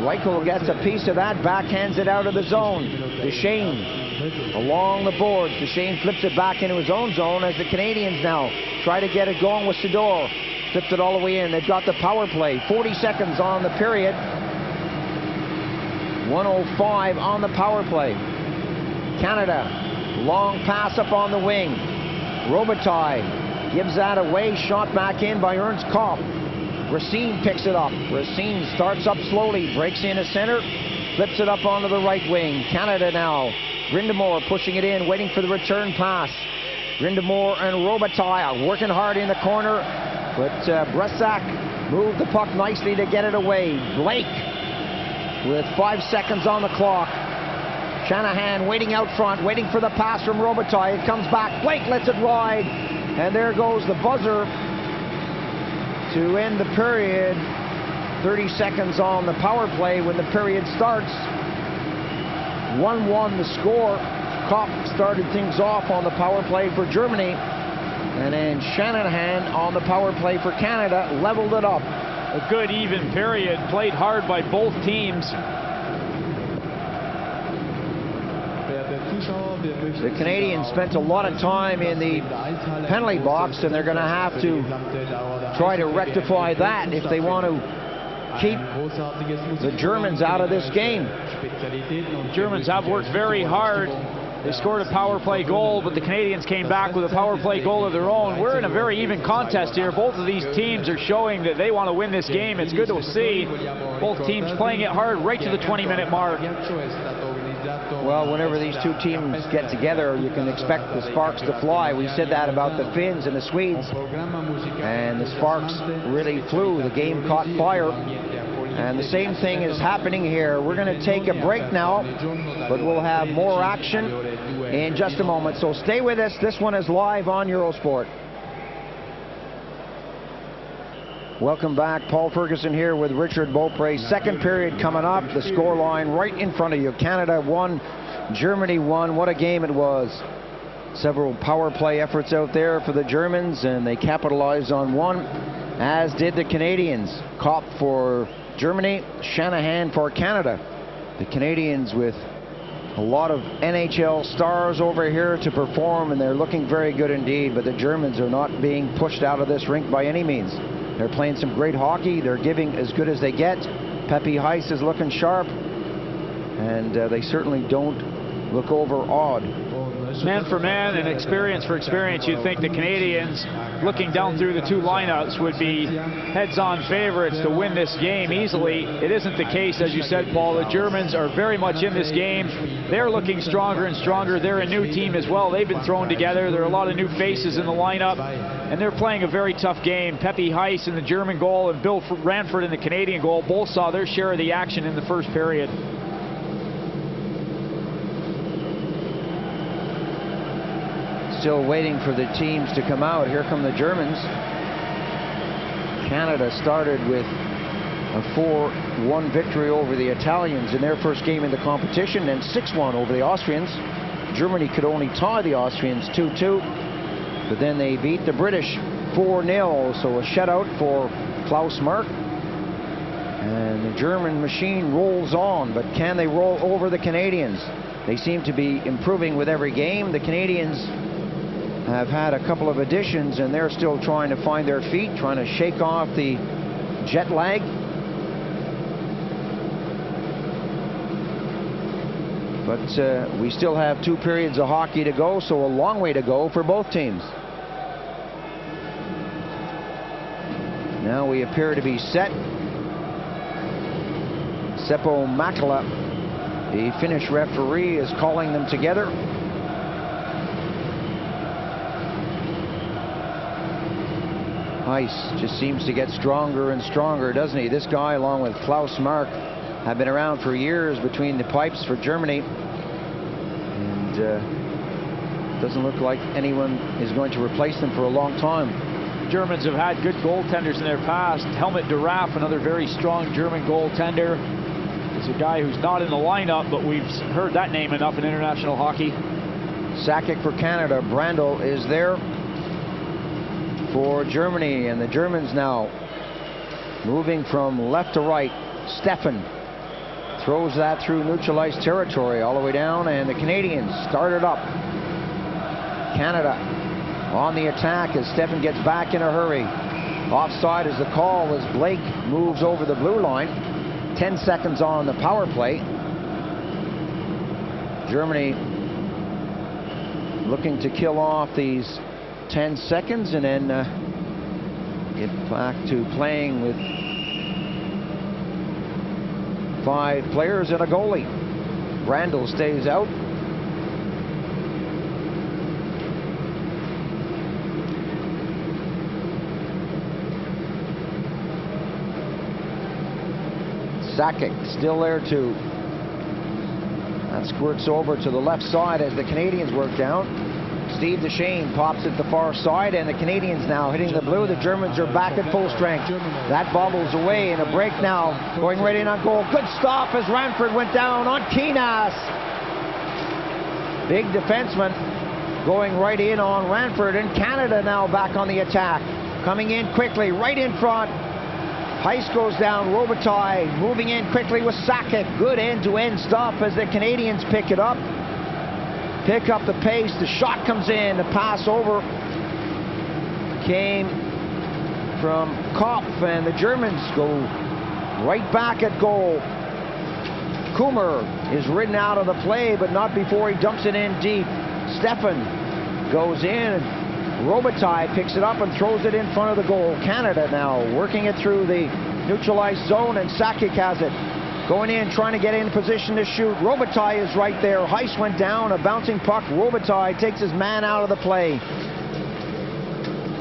Reichel gets a piece of that, backhands it out of the zone. Duchesne along the boards. Duchesne flips it back into his own zone as the Canadians now try to get it going with Sador. Flips it all the way in. They've got the power play. 40 seconds on the period. 1:05 on the power play. Canada, long pass up on the wing. Robitaille gives that away. Shot back in by Ernst Kopp. Racine picks it up. Racine starts up slowly, breaks into center, flips it up onto the right wing. Canada now. Grindamore pushing it in, waiting for the return pass. Grindamore and Robitaille working hard in the corner, but Bressac moved the puck nicely to get it away. Blake with 5 seconds on the clock. Shanahan waiting out front, waiting for the pass from Robitaille. It comes back. Blake lets it ride, and there goes the buzzer to end the period. 30 seconds on the power play when the period starts. 1-1 the score. Kopp started things off on the power play for Germany, and then Shanahan on the power play for Canada leveled it up. A good even period, played hard by both teams. The Canadians spent a lot of time in the penalty box, and they're going to have to try to rectify that if they want to keep the Germans out of this game. The Germans have worked very hard. They scored a power play goal, but the Canadians came back with a power play goal of their own. We're in a very even contest here. Both of these teams are showing that they want to win this game. It's good to see both teams playing it hard right to the 20-minute mark. Well, whenever these two teams get together, you can expect the sparks to fly. We said that about the Finns and the Swedes, and the sparks really flew. The game caught fire, and the same thing is happening here. We're going to take a break now, but we'll have more action in just a moment. So stay with us. This one is live on Eurosport. Welcome back. Paul Ferguson here with Richard Beaupre. Second period coming up. The scoreline right in front of you. Canada won, Germany won. What a game it was. Several power play efforts out there for the Germans, and they capitalized on one, as did the Canadians. Kopp for Germany, Shanahan for Canada. The Canadians with a lot of NHL stars over here to perform, and they're looking very good indeed, but the Germans are not being pushed out of this rink by any means. They're playing some great hockey. They're giving as good as they get. Pepe Heiss is looking sharp, and they certainly don't look overawed. Man for man and experience for experience, you'd think the Canadians, looking down through the two lineups, would be heads-on favorites to win this game easily. It isn't the case, as you said, Paul. The Germans are very much in this game. They're looking stronger and stronger. They're a new team as well. They've been thrown together. There are a lot of new faces in the lineup, and they're playing a very tough game. Pepe Heiss in the German goal and Bill Ranford in the Canadian goal both saw their share of the action in the first period. Still waiting for the teams to come out. Here come the Germans. Canada started with a 4-1 victory over the Italians in their first game in the competition, and 6-1 over the Austrians. Germany could only tie the Austrians 2-2, but then they beat the British 4-0, so a shutout for Klaus Merck. And the German machine rolls on, but can they roll over the Canadians? They seem to be improving with every game. The Canadians have had a couple of additions, and they're still trying to find their feet, trying to shake off the jet lag. But we still have 2 periods of hockey to go, so a long way to go for both teams. Now we appear to be set. Seppo Makala, the Finnish referee, is calling them together. Heiss just seems to get stronger and stronger, doesn't he? This guy, along with Klaus Mark, have been around for years between the pipes for Germany, and doesn't look like anyone is going to replace them for a long time. Germans have had good goaltenders in their past. Helmut de Raaf, another very strong German goaltender, is a guy who's not in the lineup, but we've heard that name enough in international hockey. Sakic for Canada. Brandl is there for Germany, and the Germans now moving from left to right. Steffen throws that through neutralized territory all the way down, and the Canadians started up. Canada on the attack as Steffen gets back in a hurry. Offside is the call as Blake moves over the blue line. 10 seconds on the power play. Germany looking to kill off these 10 seconds and then get back to playing with 5 players and a goalie. Brandl stays out. Sakic still there too. That squirts over to the left side as the Canadians work down. Steve Deshane pops it the far side, and the Canadians now hitting the blue. The Germans are back at full strength. That bobbles away, and a break now going right in on goal. Good stop as Ranford went down on Kinas. Big defenseman going right in on Ranford, and Canada now back on the attack. Coming in quickly, right in front. Heiss goes down, Robitaille moving in quickly with Sakic. Good end-to-end stuff as the Canadians pick it up. Pick up the pace, the shot comes in, the pass over came from Kopp, and the Germans go right back at goal. Kummer is ridden out of the play, but not before he dumps it in deep. Steffen goes in, Robitaille picks it up and throws it in front of the goal. Canada now working it through the neutralized zone, and Sakic has it. going in, trying to get in position to shoot. Robitaille is right there. Heiss went down, a bouncing puck. Robitaille takes his man out of the play.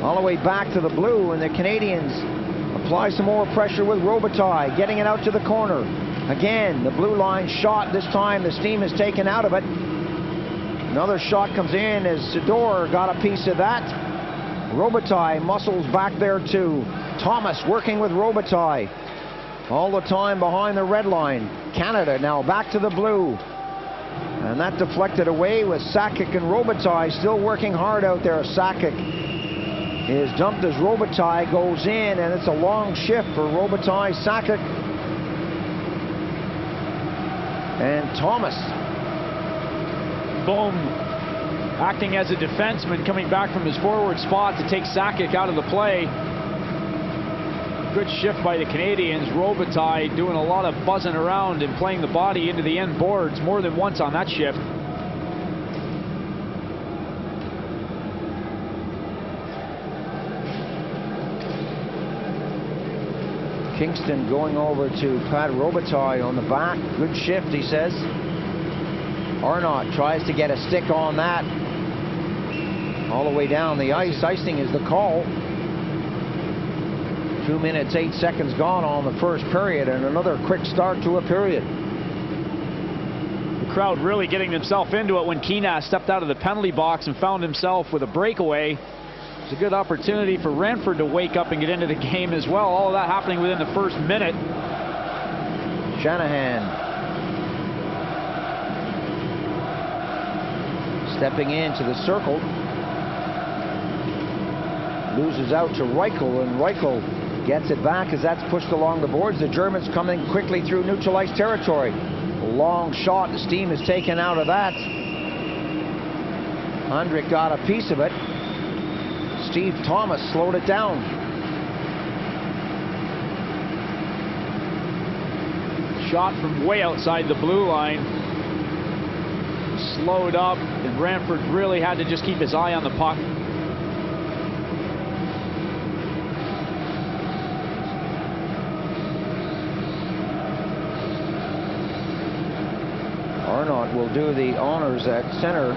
All the way back to the blue, and the Canadians apply some more pressure with Robitaille, getting it out to the corner. Again, the blue line shot. This time the steam is taken out of it. Another shot comes in as Sador got a piece of that. Robitaille muscles back there too. Thomas working with Robitaille. All the time behind the red line. Canada now back to the blue. And that deflected away with Sakic and Robitaille still working hard out there. Sakic is dumped as Robitaille goes in, and it's a long shift for Robitaille, Sakic, and Thomas. Boom. Acting as a defenseman, coming back from his forward spot to take Sakic out of the play. Good shift by the Canadians. Robitaille doing a lot of buzzing around and playing the body into the end boards more than once on that shift. Kingston going over to Pat Robitaille on the back. Good shift, he says. Arnott tries to get a stick on that. All the way down the ice. Icing is the call. 2 minutes, 8 seconds gone on the first period, and another quick start to a period. The crowd really getting themselves into it when Keenan stepped out of the penalty box and found himself with a breakaway. It's a good opportunity for Ranford to wake up and get into the game as well. All of that happening within the first minute. Shanahan stepping into the circle. Loses out to Reichel, and Reichel gets it back as that's pushed along the boards. The Germans coming quickly through neutralized territory. A long shot. The steam is taken out of that. Hendrick got a piece of it. Steve Thomas slowed it down. Shot from way outside the blue line. Slowed up, and Ranford really had to just keep his eye on the puck. Arnott will do the honors at center.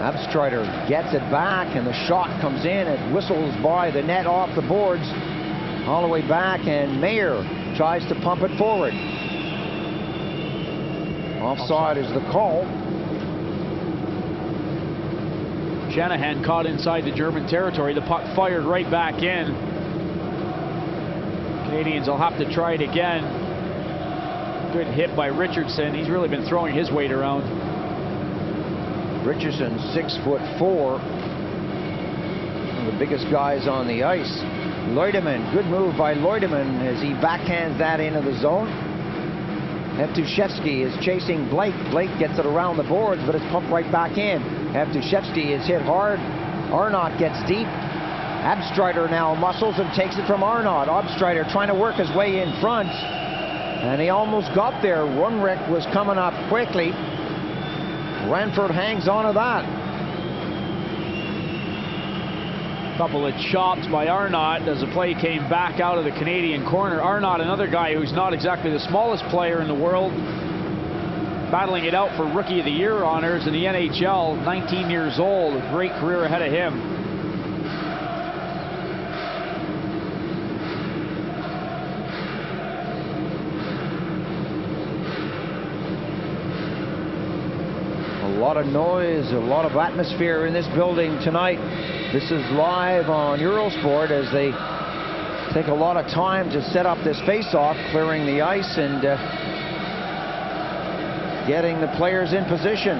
Abstreiter gets it back, and the shot comes in. It whistles by the net off the boards all the way back, and Mayer tries to pump it forward. Offside is the call. Shanahan caught inside the German territory. The puck fired right back in. Canadians will have to try it again. Good hit by Richardson. He's really been throwing his weight around. Richardson, 6'4", one of the biggest guys on the ice. Leutemann, good move by Leutemann as he backhands that into the zone. Evtushevsky is chasing Blake. Blake gets it around the boards, but it's pumped right back in. Evtushevsky is hit hard. Arnott gets deep. Abstreiter now muscles and takes it from Arnott. Abstreiter trying to work his way in front, and he almost got there. Runrick was coming up quickly. Ranford hangs on to that. Couple of chops by Arnott as the play came back out of the Canadian corner. Arnott, another guy who's not exactly the smallest player in the world, battling it out for Rookie of the Year honors in the NHL. 19 years old, a great career ahead of him. A lot of noise, a lot of atmosphere in this building tonight. This is live on Eurosport as they take a lot of time to set up this face-off, clearing the ice and getting the players in position.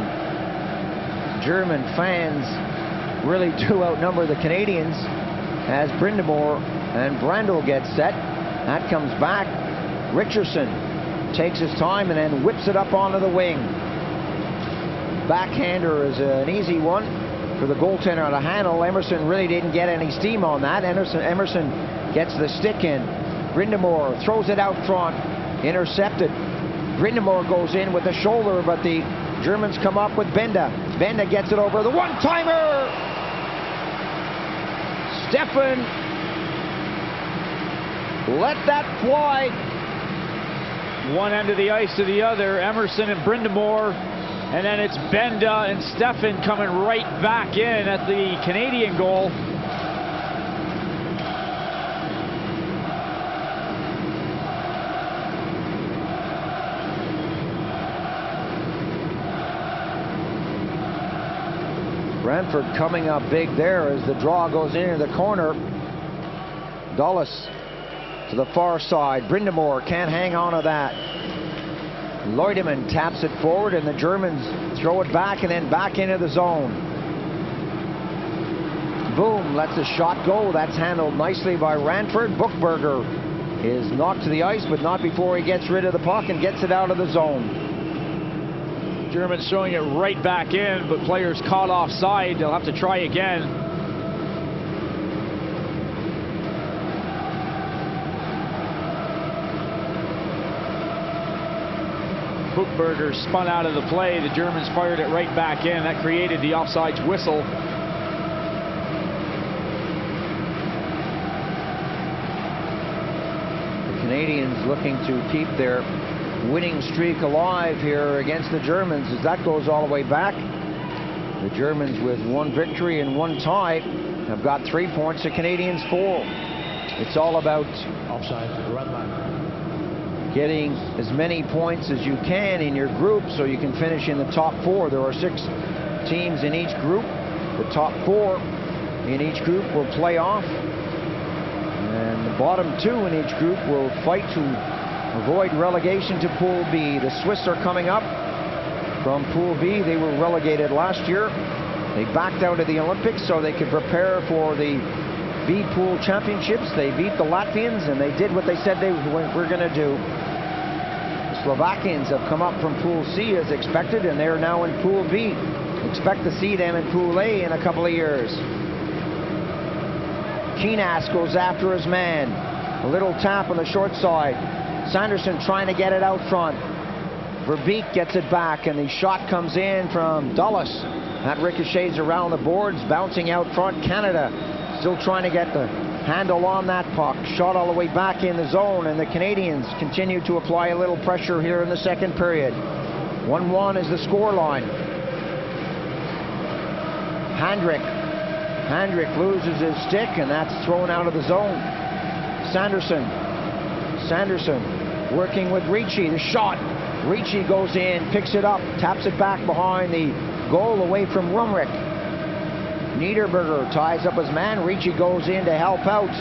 German fans really do outnumber the Canadians as Brindamore and Brandl get set. That comes back. Richardson takes his time and then whips it up onto the wing. Backhander is an easy one for the goaltender to handle. Emerson really didn't get any steam on that. Emerson gets the stick in. Brindamore throws it out front. Intercepted. Brindamore goes in with the shoulder, but the Germans come up with Benda. Benda gets it over. The one-timer! Stefan let that fly. One end of the ice to the other, Emerson and Brindamore, and then it's Benda and Stefan coming right back in at the Canadian goal. Brantford coming up big there as the draw goes into the corner. Dulles to the far side. Brindamore can't hang on to that. Leutemann taps it forward, and the Germans throw it back and then back into the zone. Boom, lets the shot go. That's handled nicely by Ranford. Buchberger is knocked to the ice, but not before he gets rid of the puck and gets it out of the zone. Germans throwing it right back in, but players caught offside. They'll have to try again. Buchberger spun out of the play. The Germans fired it right back in. That created the offsides whistle. The Canadians looking to keep their winning streak alive here against the Germans as that goes all the way back. The Germans with 1 victory and 1 tie have got 3 points, the Canadians 4. It's all about Offside to the red line. getting as many points as you can in your group so you can finish in the top 4. There are 6 teams in each group. The top 4 in each group will play off, and the bottom 2 in each group will fight to avoid relegation to Pool B. The Swiss are coming up from Pool B. They were relegated last year. They backed out of the Olympics so they could prepare for the B Pool Championships. They beat the Latvians, and they did what they said they were going to do. The Slovakians have come up from Pool C as expected, and they're now in Pool B. Expect to see them in Pool A in a couple of years. Keenas goes after his man. A little tap on the short side. Sanderson trying to get it out front. Verbeek gets it back, and the shot comes in from Dulles. That ricochets around the boards, bouncing out front. Canada still trying to get the handle on that puck. Shot all the way back in the zone, and the Canadians continue to apply a little pressure here in the second period. 1-1 is the scoreline. Handrick loses his stick, and that's thrown out of the zone. Sanderson working with Ricci. The shot. Ricci goes in, picks it up, taps it back behind the goal away from Rumrick. Niederberger ties up his man. Ricci goes in to help out.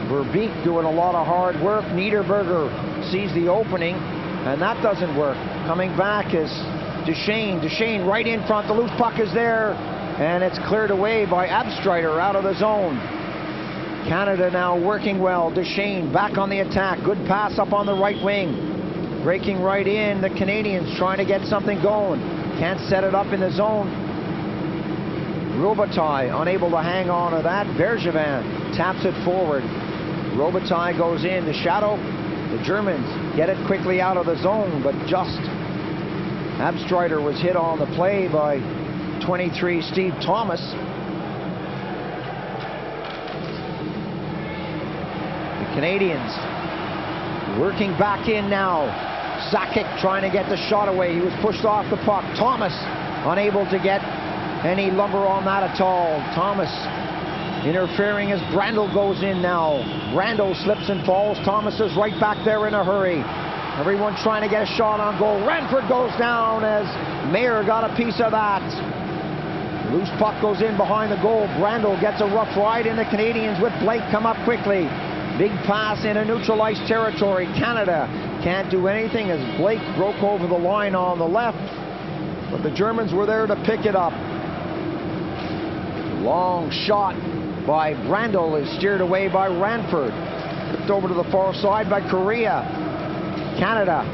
Verbeek doing a lot of hard work. Niederberger sees the opening, and that doesn't work. Coming back is Duchesne. Duchesne right in front. The loose puck is there, and it's cleared away by Abstreiter out of the zone. Canada now working well. Duchesne back on the attack. Good pass up on the right wing. Breaking right in. The Canadians trying to get something going. Can't set it up in the zone. Robitaille unable to hang on to that. Bergevin taps it forward. Robitaille goes in. The shadow. The Germans get it quickly out of the zone, but just Abstreiter was hit on the play by 23 Steve Thomas. The Canadians working back in now. Sakic trying to get the shot away. He was pushed off the puck. Thomas unable to get any lumber on that at all. Thomas interfering as Brandel goes in now. Brandel slips and falls. Thomas is right back there in a hurry. Everyone trying to get a shot on goal. Ranford goes down as Mayer got a piece of that. Loose puck goes in behind the goal. Brandel gets a rough ride, and the Canadians with Blake come up quickly. Big pass into neutral ice territory. Canada can't do anything as Blake broke over the line on the left, but the Germans were there to pick it up. Long shot by Brandel is steered away by Ranford. Tipped over to the far side by Correa. Canada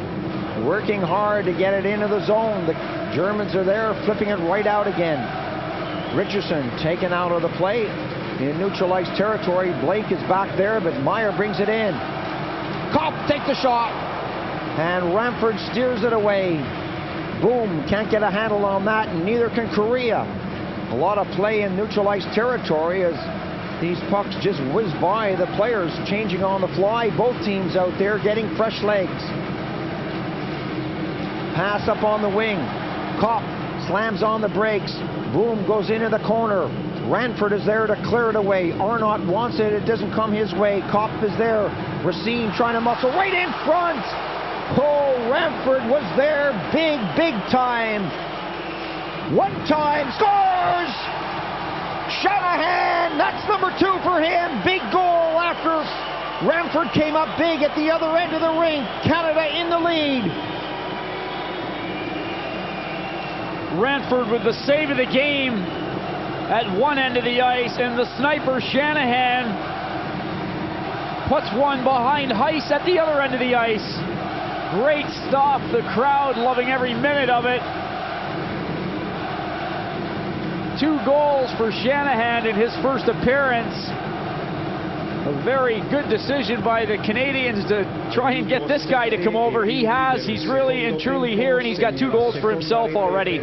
working hard to get it into the zone. The Germans are there, flipping it right out again. Richardson taken out of the play in neutral ice territory. Blake is back there, but Meyer brings it in. Kopp takes the shot, and Ranford steers it away. Boom, can't get a handle on that, and neither can Correa. A lot of play in neutral ice territory as These pucks just whiz by. The players changing on the fly. Both teams out there getting fresh legs. Pass up on the wing. Kopp slams on the brakes. Boom goes into the corner. Ranford is there to clear it away. Arnott wants it. It doesn't come his way. Kopp is there. Racine trying to muscle right in front. Oh, Ranford was there big time. One time scores! Shanahan, that's number 2 for him. Big goal after Ranford came up big at the other end of the rink. Canada in the lead. Ranford with the save of the game at one end of the ice, and the sniper Shanahan puts one behind Heiss at the other end of the ice. Great stuff. The crowd loving every minute of it. 2 goals for Shanahan in his first appearance. A very good decision by the Canadians to try and get this guy to come over. He has. He's really and truly here, and he's got 2 goals for himself already.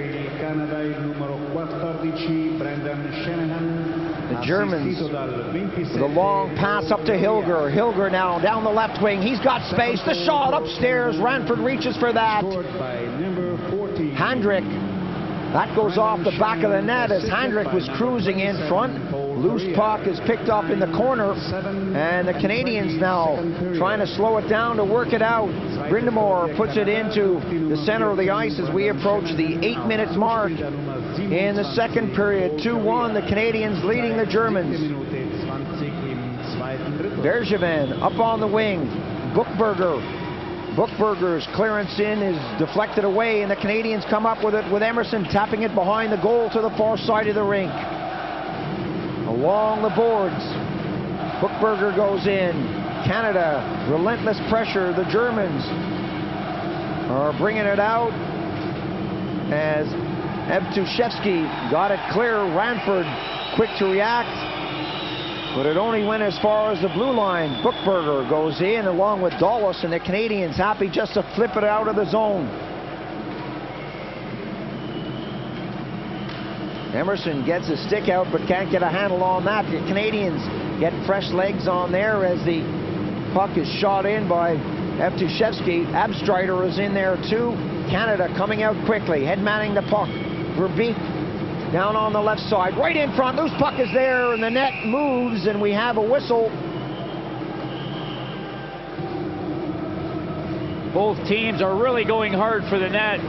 The Germans with a long pass up to Hilger. Hilger now down the left wing. He's got space. The shot upstairs. Ranford reaches for that. Handrick. That goes off the back of the net as Handrick was cruising in front. Loose puck is picked up in the corner, and the Canadians now trying to slow it down to work it out. Brindamore puts it into the center of the ice as we approach the 8-minute mark in the second period. 2-1, the Canadians leading the Germans. Bergevin up on the wing. Buchberger. Buchberger's clearance in is deflected away, and the Canadians come up with it with Emerson tapping it behind the goal to the far side of the rink. Along the boards, Buchberger goes in. Canada, relentless pressure. The Germans are bringing it out as Evtushevsky got it clear. Ranford quick to react, but it only went as far as the blue line. Buchberger goes in along with Dulles, and the Canadians happy just to flip it out of the zone. Emerson gets a stick out but can't get a handle on that. The Canadians get fresh legs on there as the puck is shot in by Evtushevsky. Abstrider is in there too. Canada coming out quickly, head-manning the puck. Verbeek down on the left side, right in front. Loose puck is there, and the net moves, and we have a whistle. Both teams are really going hard for the net.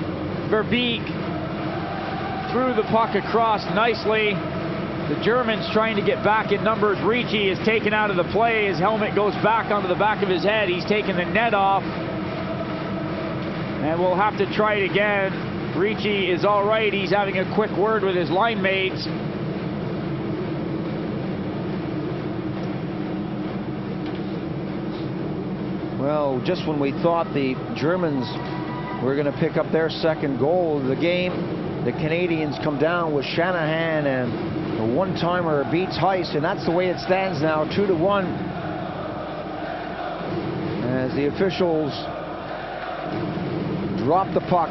Verbeek threw the puck across nicely. The Germans trying to get back in numbers. Ricci is taken out of the play. His helmet goes back onto the back of his head. He's taken the net off. And we'll have to try it again. Ricci is all right. He's having a quick word with his line mates. Well, just when we thought the Germans were going to pick up their second goal of the game, the Canadians come down with Shanahan, and a one-timer beats Heiss, and that's the way it stands now, 2-1. As the officials drop the puck.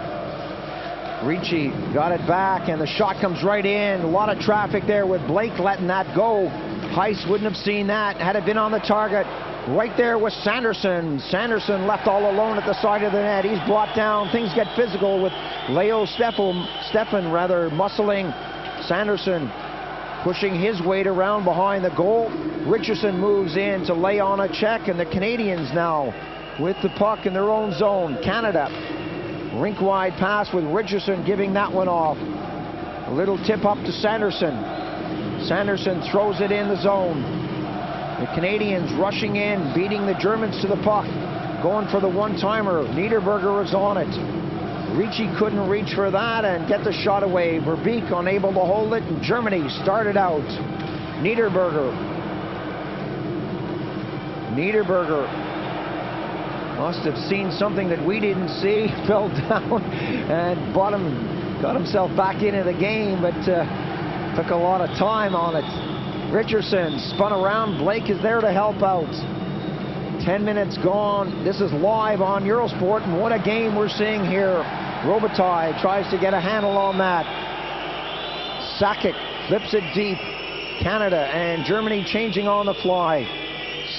Ricci got it back, and the shot comes right in. A lot of traffic there with Blake letting that go. Heiss wouldn't have seen that had it been on the target. Right there was Sanderson. Sanderson left all alone at the side of the net. He's brought down. Things get physical with Leo Stefan muscling Sanderson, pushing his weight around behind the goal. Richardson moves in to lay on a check, and the Canadians now with the puck in their own zone. Canada, rink-wide pass with Richardson giving that one off. A little tip up to Sanderson. Sanderson throws it in the zone. The Canadians rushing in, beating the Germans to the puck, going for the one-timer. Niederberger is on it. Ricci couldn't reach for that and get the shot away. Verbeek unable to hold it, and Germany started out. Niederberger must have seen something that we didn't see, fell down and got himself back into the game, but took a lot of time on it. Richardson spun around. Blake is there to help out. 10 minutes gone. This is live on Eurosport, and what a game we're seeing here. Robitaille tries to get a handle on that. Sakic flips it deep. Canada and Germany changing on the fly.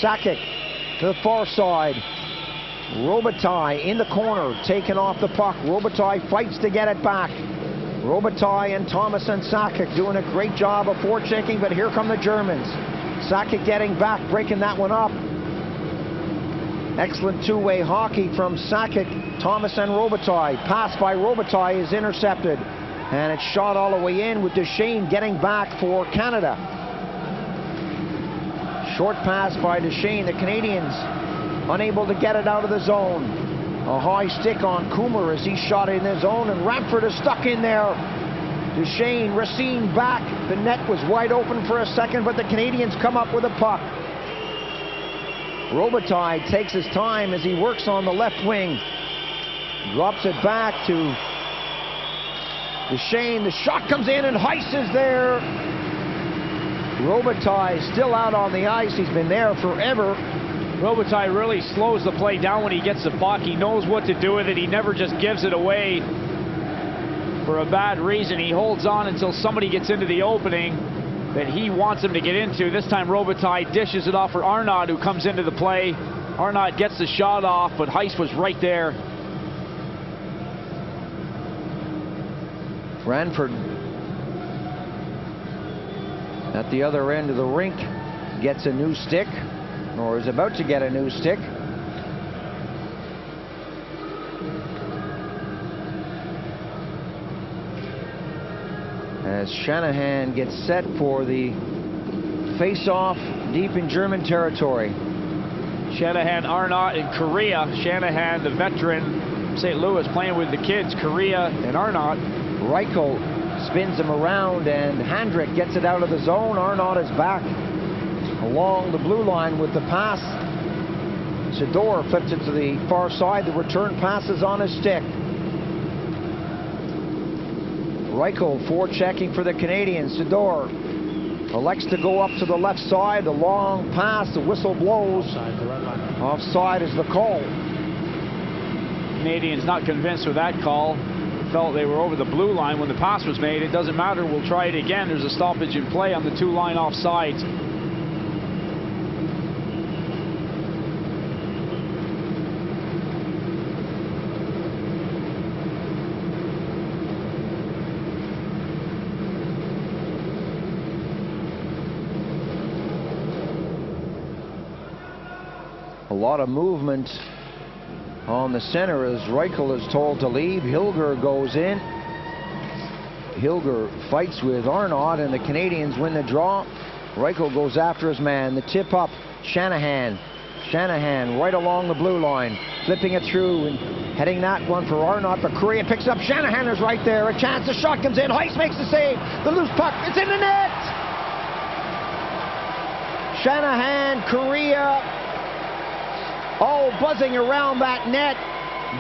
Sakic to the far side. Robitaille in the corner, taking off the puck. Robitaille fights to get it back. Robitaille and Thomas and Sakic doing a great job of forechecking, but here come the Germans. Sakic getting back, breaking that one up. Excellent two-way hockey from Sakic, Thomas and Robitaille. Pass by Robitaille is intercepted, and it's shot all the way in with Duchesne getting back for Canada. Short pass by Duchesne. The Canadians unable to get it out of the zone. A high stick on Coomer as he shot in his zone, and Ramford is stuck in there. Duchesne, Racine back. The net was wide open for a second, but the Canadians come up with a puck. Robitaille takes his time as he works on the left wing. Drops it back to Duchesne. The shot comes in and Heiss is there. Robitaille still out on the ice. He's been there forever. Robitaille really slows the play down when he gets the puck. He knows what to do with it. He never just gives it away for a bad reason. He holds on until somebody gets into the opening that he wants him to get into. This time Robitaille dishes it off for Arnaud, who comes into the play. Arnaud gets the shot off, but Heiss was right there. Ranford at the other end of the rink gets a new stick, or is about to get a new stick. As Shanahan gets set for the face-off deep in German territory. Shanahan, Arnaud, and Korea. Shanahan, the veteran, St. Louis, playing with the kids. Korea and Arnaud. Reichel spins him around, and Handrick gets it out of the zone. Arnaud is back along the blue line with the pass. Sador flips it to the far side. The return pass is on his stick. Reichel forechecking for the Canadians. Sador elects to go up to the left side. The long pass, the whistle blows. Offside is the call. Canadians not convinced with that call. Felt they were over the blue line when the pass was made. It doesn't matter, we'll try it again. There's a stoppage in play on the two-line offsides. A lot of movement on the center as Reichel is told to leave. Hilger goes in. Hilger fights with Arnaud, and the Canadians win the draw. Reichel goes after his man. The tip up, Shanahan. Shanahan right along the blue line, flipping it through and heading that one for Arnaud, but Korea picks up. Shanahan is right there. A chance, the shot comes in. Heiss makes the save. The loose puck, it's in the net. Shanahan, Korea, all buzzing around that net.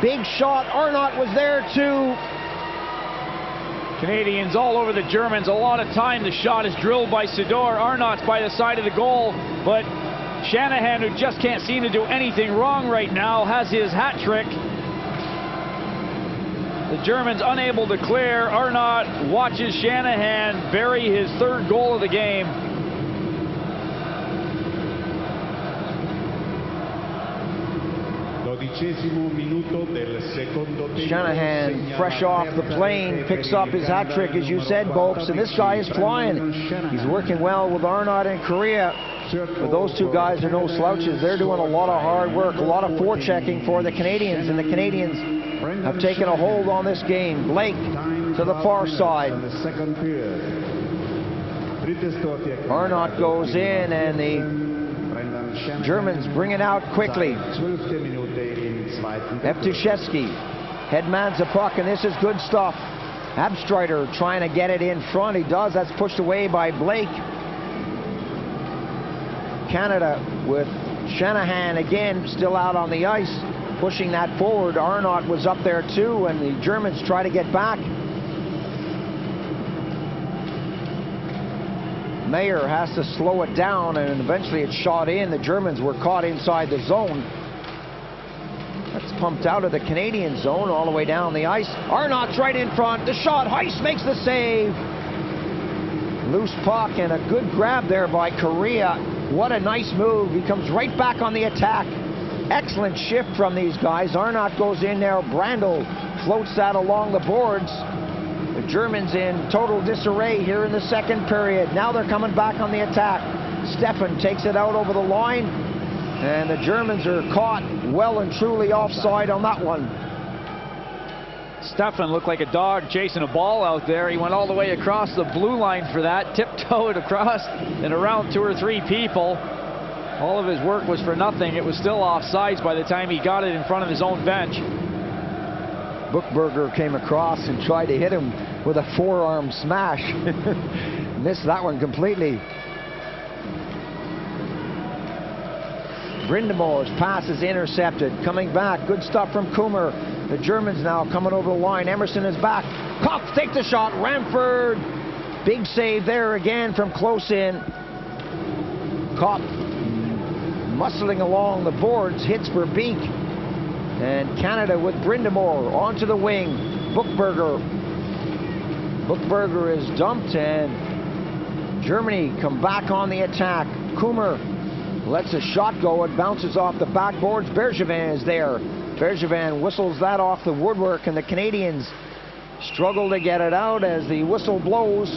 Big shot. Arnaud was there too. Canadians all over the Germans. A lot of time. The shot is drilled by Sador. Arnaud's by the side of the goal, but Shanahan, who just can't seem to do anything wrong right now, has his hat trick. The Germans unable to clear. Arnaud watches Shanahan bury his third goal of the game. Shanahan, fresh off the plane, picks up his hat trick, as you said, Bopes, and this guy is flying. He's working well with Arnaud and Korea. But those two guys are no slouches. They're doing a lot of hard work, a lot of forechecking for the Canadians, and the Canadians have taken a hold on this game. Blake to the far side. Arnaud goes in, and the Germans bring it out quickly. Evtushevsky headmans the puck, and this is good stuff. Abstreiter trying to get it in front. He does. That's pushed away by Blake. Canada with Shanahan again still out on the ice, pushing that forward. Arnaud was up there too, and the Germans try to get back. Mayer has to slow it down, and eventually it's shot in. The Germans were caught inside the zone. That's pumped out of the Canadian zone all the way down the ice. Arnaud's right in front. The shot. Heiss makes the save. Loose puck and a good grab there by Korea. What a nice move. He comes right back on the attack. Excellent shift from these guys. Arnott goes in there. Brandl floats that along the boards. The Germans in total disarray here in the second period. Now they're coming back on the attack. Stefan takes it out over the line, and the Germans are caught well and truly offside on that one. Stefan looked like a dog chasing a ball out there. He went all the way across the blue line for that, tiptoed across and around 2 or 3 people. All of his work was for nothing. It was still offsides by the time he got it in front of his own bench. Buchberger came across and tried to hit him with a forearm smash. Missed that one completely. Brindamore's pass is intercepted. Coming back, good stuff from Coomer. The Germans now coming over the line. Emerson is back. Kopp takes the shot. Ramford, big save there again from close in. Kopp muscling along the boards, hits for Beek. And Canada with Brindamore onto the wing. Buchberger is dumped, and Germany come back on the attack. Coomer lets a shot go. It bounces off the backboards. Bergevin is there. Bergevin whistles that off the woodwork, and the Canadians struggle to get it out as the whistle blows.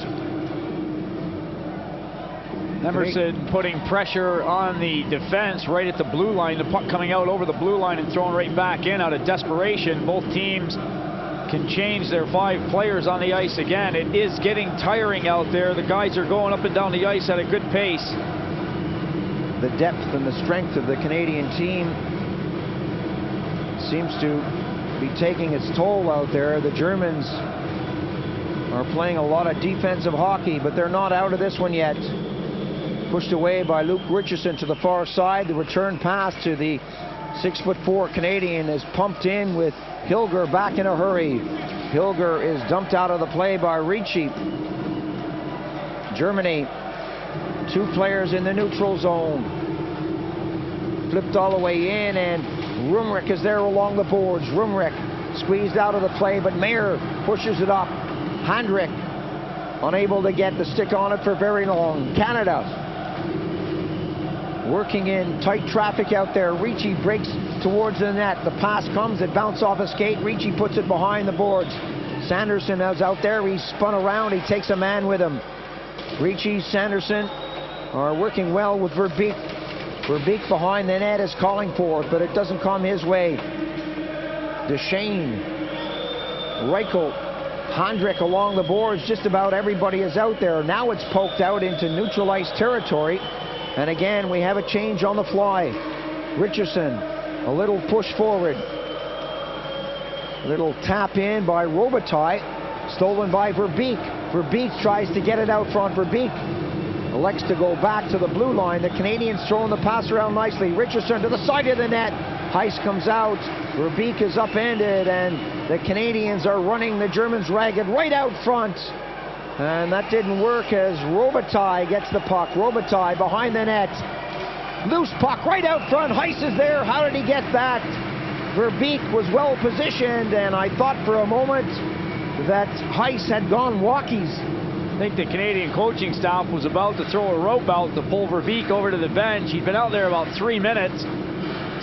Emerson putting pressure on the defense right at the blue line. The puck coming out over the blue line and thrown right back in out of desperation. Both teams can change their 5 players on the ice again. It is getting tiring out there. The guys are going up and down the ice at a good pace. The depth and the strength of the Canadian team seems to be taking its toll out there. The Germans are playing a lot of defensive hockey, but they're not out of this one yet. Pushed away by Luke Richardson to the far side. The return pass to the 6'4" Canadian is pumped in with Hilger back in a hurry. Hilger is dumped out of the play by Ricci. Germany, 2 players in the neutral zone. Flipped all the way in, and Rumrick is there along the boards. Rumrick squeezed out of the play, but Mayer pushes it up. Handrick unable to get the stick on it for very long. Canada working in tight traffic out there. Ricci breaks towards the net. The pass comes, it bounced off a skate. Ricci puts it behind the boards. Sanderson is out there. He's spun around. He takes a man with him. Ricci, Sanderson are working well with Verbeek. Verbeek behind the net is calling for it, but it doesn't come his way. Deschênes, Reichel, Handrick along the boards. Just about everybody is out there. Now it's poked out into neutral ice territory. And again, we have a change on the fly. Richardson, a little push forward. A little tap in by Robitaille. Stolen by Verbeek. Verbeek tries to get it out front. Verbeek elects to go back to the blue line. The Canadians throwing the pass around nicely. Richardson to the side of the net. Heiss comes out. Verbeek is upended, and the Canadians are running the Germans ragged right out front. And that didn't work as Robitaille gets the puck. Robitaille behind the net. Loose puck right out front. Heiss is there. How did he get that? Verbeek was well positioned, and I thought for a moment that Heiss had gone walkies. I think the Canadian coaching staff was about to throw a rope out to pull Verbeek over to the bench. He'd been out there about 3 minutes.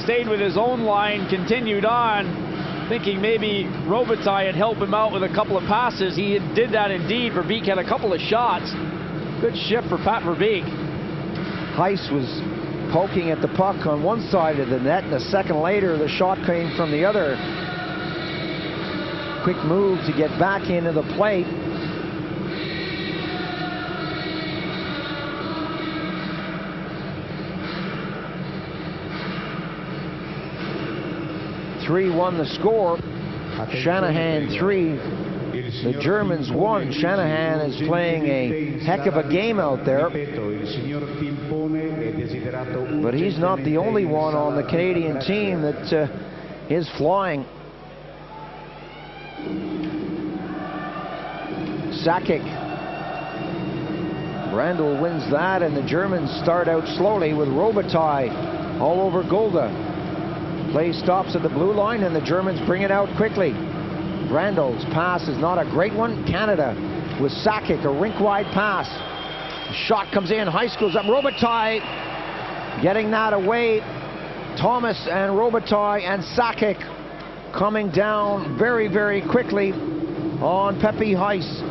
Stayed with his own line, continued on, thinking maybe Robitaille had helped him out with a couple of passes. He did that indeed. Verbeek had a couple of shots. Good shift for Pat Verbeek. Heiss was poking at the puck on one side of the net, and a second later the shot came from the other. Quick move to get back into the plate. Won the score. Shanahan 3, the Germans 1. Shanahan is playing a heck of a game out there, but he's not the only one on the Canadian team that is flying. Sakic, Brandl wins that, and the Germans start out slowly with Robitaille all over Golda. Play stops at the blue line, and the Germans bring it out quickly. Brandl's pass is not a great one. Canada with Sakic, a rink-wide pass. Shot comes in, Heiss goes up, Robitaille getting that away. Thomas and Robitaille and Sakic coming down very, very quickly on Pepe Heiss.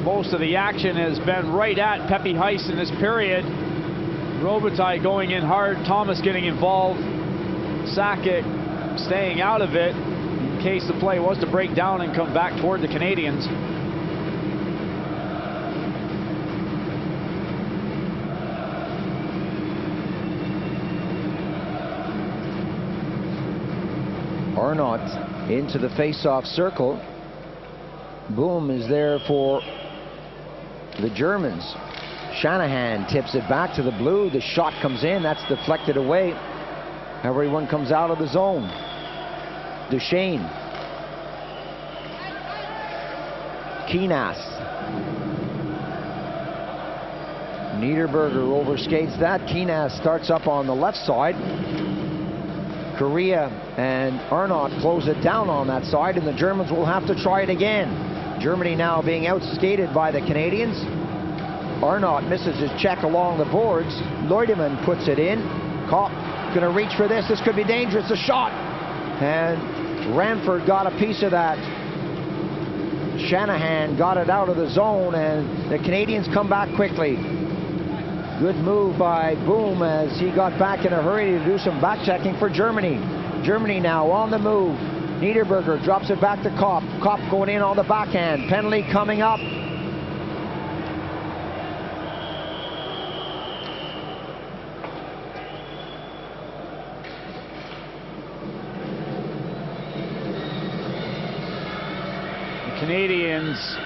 Most of the action has been right at Pepe Heiss in this period. Robitaille going in hard, Thomas getting involved, Sakic staying out of it in case the play was to break down and come back toward the Canadians. Arnott into the face-off circle. Boom is there for the Germans. Shanahan tips it back to the blue. The shot comes in. That's deflected away. Everyone comes out of the zone. Duchesne. Keenas. Niederberger overskates that. Keenas starts up on the left side. Correa and Arnott close it down on that side, and the Germans will have to try it again. Germany now being outskated by the Canadians. Arnott misses his check along the boards. Leutemann puts it in. Kopp going to reach for this. This could be dangerous. A shot. And Ranford got a piece of that. Shanahan got it out of the zone, and the Canadians come back quickly. Good move by Boom as he got back in a hurry to do some back-checking for Germany. Germany now on the move. Niederberger drops it back to Kopp. Kopp going in on the backhand. Penalty coming up. The Canadians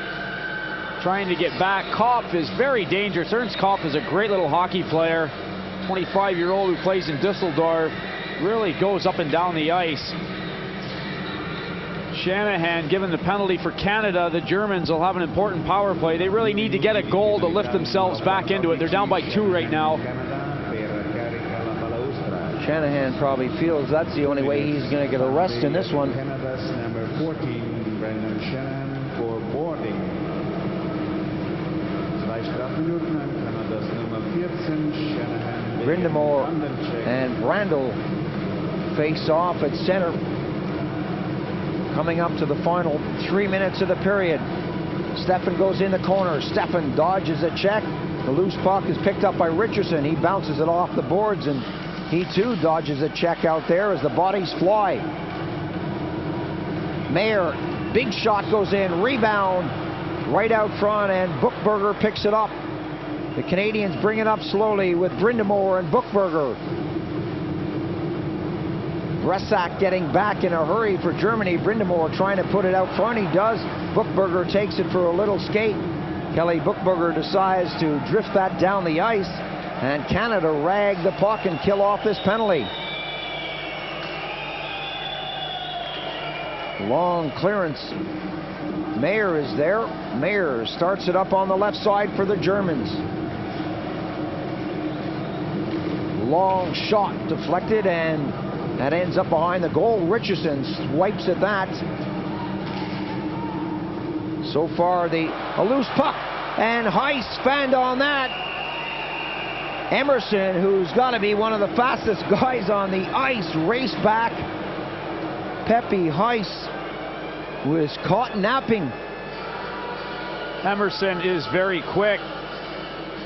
trying to get back. Kopp is very dangerous. Ernst Kopp is a great little hockey player. 25-year-old who plays in Düsseldorf. Really goes up and down the ice. Shanahan given the penalty for Canada. The Germans will have an important power play. They really need to get a goal to lift themselves back into it. They're down by 2 right now. Shanahan probably feels that's the only way he's going to get a rest in this one. Canada's number 14, Brendan Shanahan, for boarding. Brindamore and Brandel face off at center. Coming up to the final 3 minutes of the period. Steffen goes in the corner. Steffen dodges a check. The loose puck is picked up by Richardson. He bounces it off the boards, and he too dodges a check out there as the bodies fly. Mayer, big shot goes in. Rebound right out front, and Buchberger picks it up. The Canadians bring it up slowly with Brindamore and Buchberger. Bresak getting back in a hurry for Germany. Brindamore trying to put it out front. He does. Buchberger takes it for a little skate. Kelly Buchberger decides to drift that down the ice, and Canada rag the puck and kill off this penalty. Long clearance. Mayer is there. Mayer starts it up on the left side for the Germans. Long shot deflected, and that ends up behind the goal. Richardson swipes at that. So far, a loose puck, and Heiss fanned on that. Emerson, who's got to be one of the fastest guys on the ice, raced back. Pepe Heiss was caught napping. Emerson is very quick.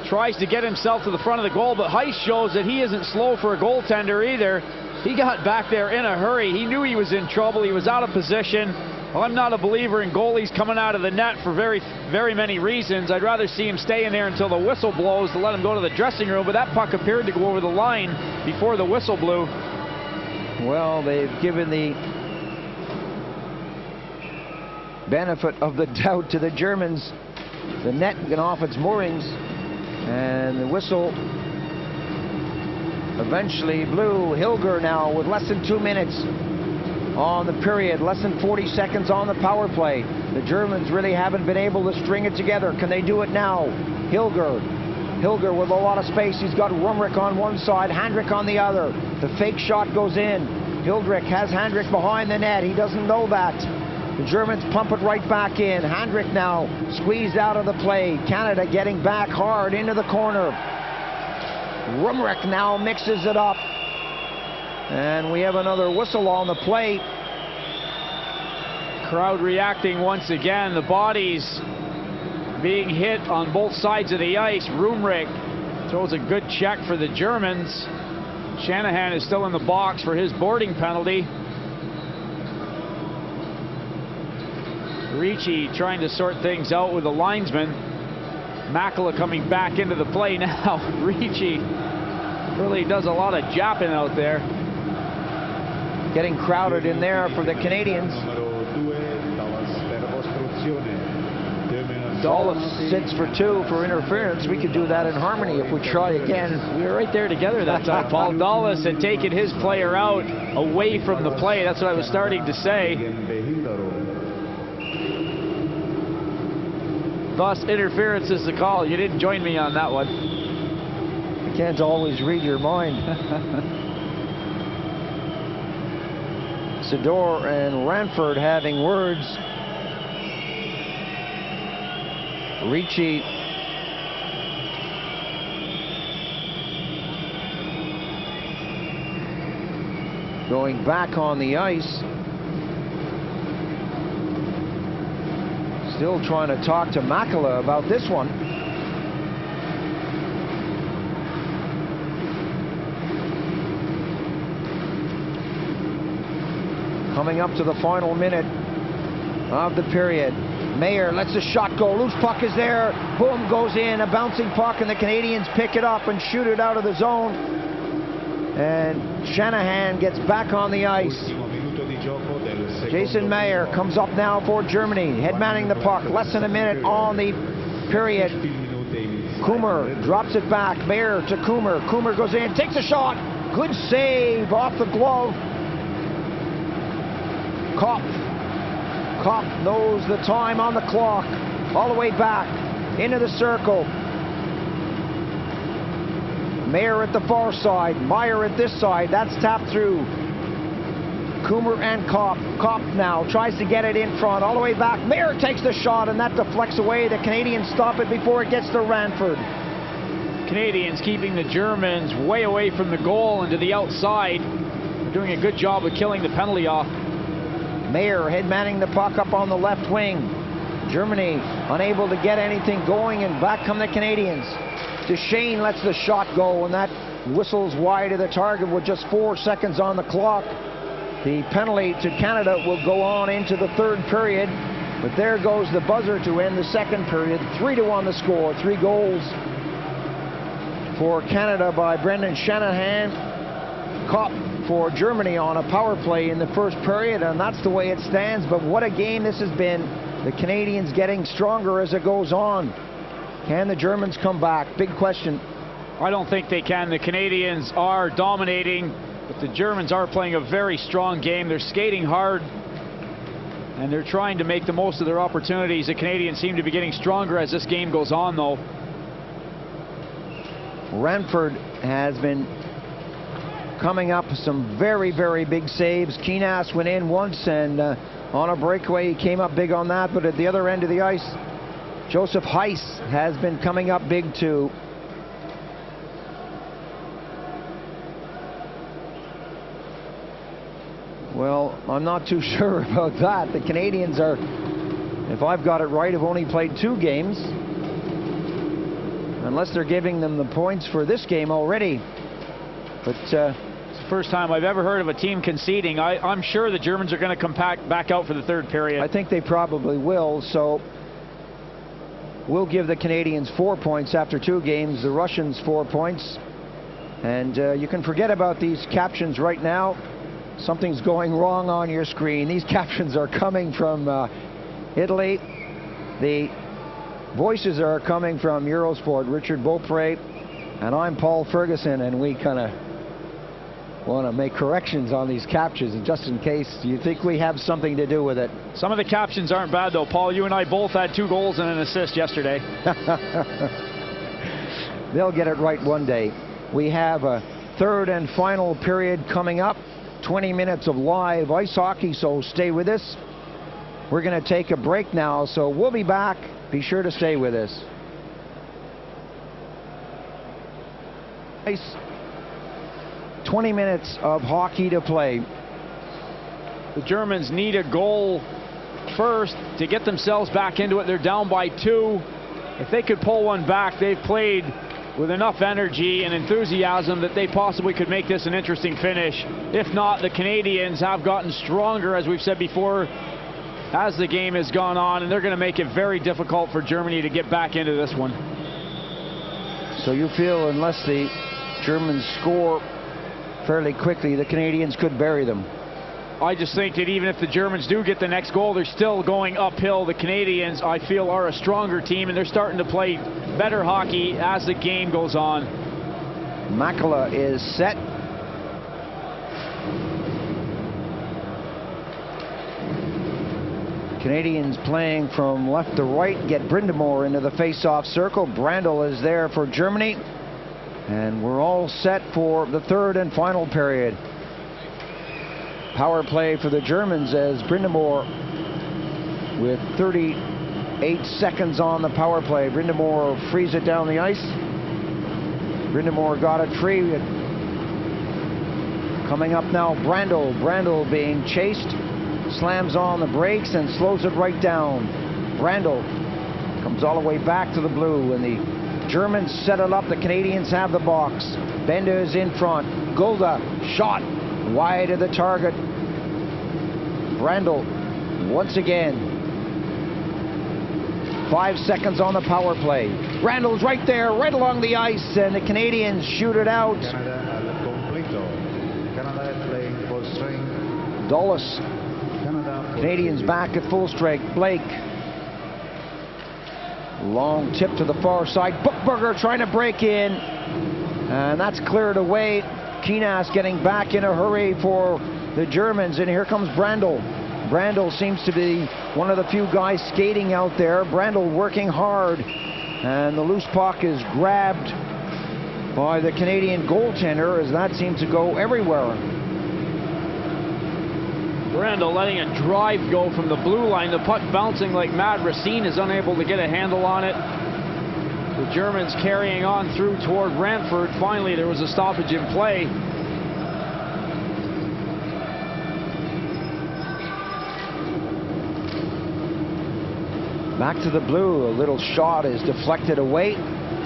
Tries to get himself to the front of the goal, but Heiss shows that he isn't slow for a goaltender either. He got back there in a hurry. He knew he was in trouble. He was out of position. Well, I'm not a believer in goalies coming out of the net for very, very many reasons. I'd rather see him stay in there until the whistle blows to let him go to the dressing room, but that puck appeared to go over the line before the whistle blew. Well, they've given the benefit of the doubt to the Germans. The net went off its moorings, and the whistle eventually blew. Hilger now with less than 2 minutes on the period, less than 40 seconds on the power play. The Germans really haven't been able to string it together. Can they do it now? Hilger with a lot of space. He's got Rumrick on one side, Handrick on the other. The fake shot goes in. Hildrich has Handrick behind the net. He doesn't know that. The Germans pump it right back in. Handrick now squeezed out of the play. Canada getting back hard into the corner. Rumrick now mixes it up. And we have another whistle on the play. Crowd reacting once again. The bodies being hit on both sides of the ice. Rumrick throws a good check for the Germans. Shanahan is still in the box for his boarding penalty. Ricci trying to sort things out with the linesman. Makela coming back into the play now. Ricci really does a lot of japping out there. Getting crowded in there for the Canadians. Dallas sits for 2 for interference. We could do that in harmony if we try again. We were right there together that time. Paul Dallas had taken his player out away from the play. That's what I was starting to say. Thus, interference is the call. You didn't join me on that one. You can't always read your mind. Sador and Ranford having words. Ricci going back on the ice. Still trying to talk to Makela about this one. Coming up to the final minute of the period. Mayer lets the shot go. Loose puck is there. Boom, goes in. A bouncing puck, and the Canadians pick it up and shoot it out of the zone. And Shanahan gets back on the ice. Jason Mayer comes up now for Germany. Headmanning the puck. Less than a minute on the period. Coomer drops it back. Mayer to Coomer. Coomer goes in, takes a shot. Good save off the glove. Kopp knows the time on the clock. All the way back into the circle. Mayer at the far side. Meyer at this side. That's tapped through. Coomer and Kopp. Kopp now tries to get it in front. All the way back. Mayer takes the shot, and that deflects away. The Canadians stop it before it gets to Ranford. Canadians keeping the Germans way away from the goal and to the outside. They're doing a good job of killing the penalty off. Mayer headmanning the puck up on the left wing. Germany unable to get anything going, and back come the Canadians. Duchesne lets the shot go, and that whistles wide of the target with just 4 seconds on the clock. The penalty to Canada will go on into the third period, but there goes the buzzer to end the second period. 3-1 the score. 3 goals for Canada by Brendan Shanahan. Kopp for Germany on a power play in the first period, and that's the way it stands. But what a game this has been. The Canadians getting stronger as it goes on. Can the Germans come back? Big question. I don't think they can. The Canadians are dominating, but the Germans are playing a very strong game. They're skating hard, and they're trying to make the most of their opportunities. The Canadians seem to be getting stronger as this game goes on, though. Ranford has been coming up with some very, very big saves. Keenas went in once, and on a breakaway he came up big on that. But at the other end of the ice, Joseph Heiss has been coming up big too. Well, I'm not too sure about that. The Canadians are, if I've got it right, have only played 2 games. Unless they're giving them the points for this game already. But it's the first time I've ever heard of a team conceding. I'm sure the Germans are going to come back out for the third period. I think they probably will. So we'll give the Canadians 4 points after 2 games, the Russians 4 points. And you can forget about these captions right now. Something's going wrong on your screen. These captions are coming from Italy. The voices are coming from Eurosport, Richard Beaupre, and I'm Paul Ferguson, and we kind of want to make corrections on these captions, and just in case you think we have something to do with it. Some of the captions aren't bad, though, Paul. You and I both had 2 goals and an assist yesterday. They'll get it right one day. We have a third and final period coming up. 20 minutes of live ice hockey, so stay with us. We're going to take a break now, so we'll be back. Be sure to stay with us. 20 minutes of hockey to play. The Germans need a goal first to get themselves back into it. They're down by 2. If they could pull one back, they've played with enough energy and enthusiasm that they possibly could make this an interesting finish. If not, the Canadians have gotten stronger, as we've said before, as the game has gone on, and they're going to make it very difficult for Germany to get back into this one. So you feel unless the Germans score fairly quickly, the Canadians could bury them? I just think that even if the Germans do get the next goal, they're still going uphill. The Canadians, I feel, are a stronger team, and they're starting to play better hockey as the game goes on. Makala is set. Canadians playing from left to right, get Brindamore into the face-off circle. Brandl is there for Germany. And we're all set for the third and final period. Power play for the Germans as Brindamore with 38 seconds on the power play. Brindamore frees it down the ice. Brindamore got it free. Coming up now, Brandl. Brandl being chased. Slams on the brakes and slows it right down. Brandl comes all the way back to the blue, and the Germans set it up. The Canadians have the box. Benda is in front. Gulda shot wide of the target. Brandl once again. 5 seconds on the power play. Brandl's right there, right along the ice, and the Canadians shoot it out. Canada al completo. Canada is playing full strength. Dulles. Canadians back at full strength. Blake. Long tip to the far side. Buchberger trying to break in. And that's cleared away. Keenas getting back in a hurry for the Germans. And here comes Brandl. Brandl seems to be one of the few guys skating out there. Brandl working hard. And the loose puck is grabbed by the Canadian goaltender as that seems to go everywhere. Brandl letting a drive go from the blue line. The puck bouncing like mad. Racine is unable to get a handle on it. The Germans carrying on through toward Ranford. Finally, there was a stoppage in play. Back to the blue. A little shot is deflected away.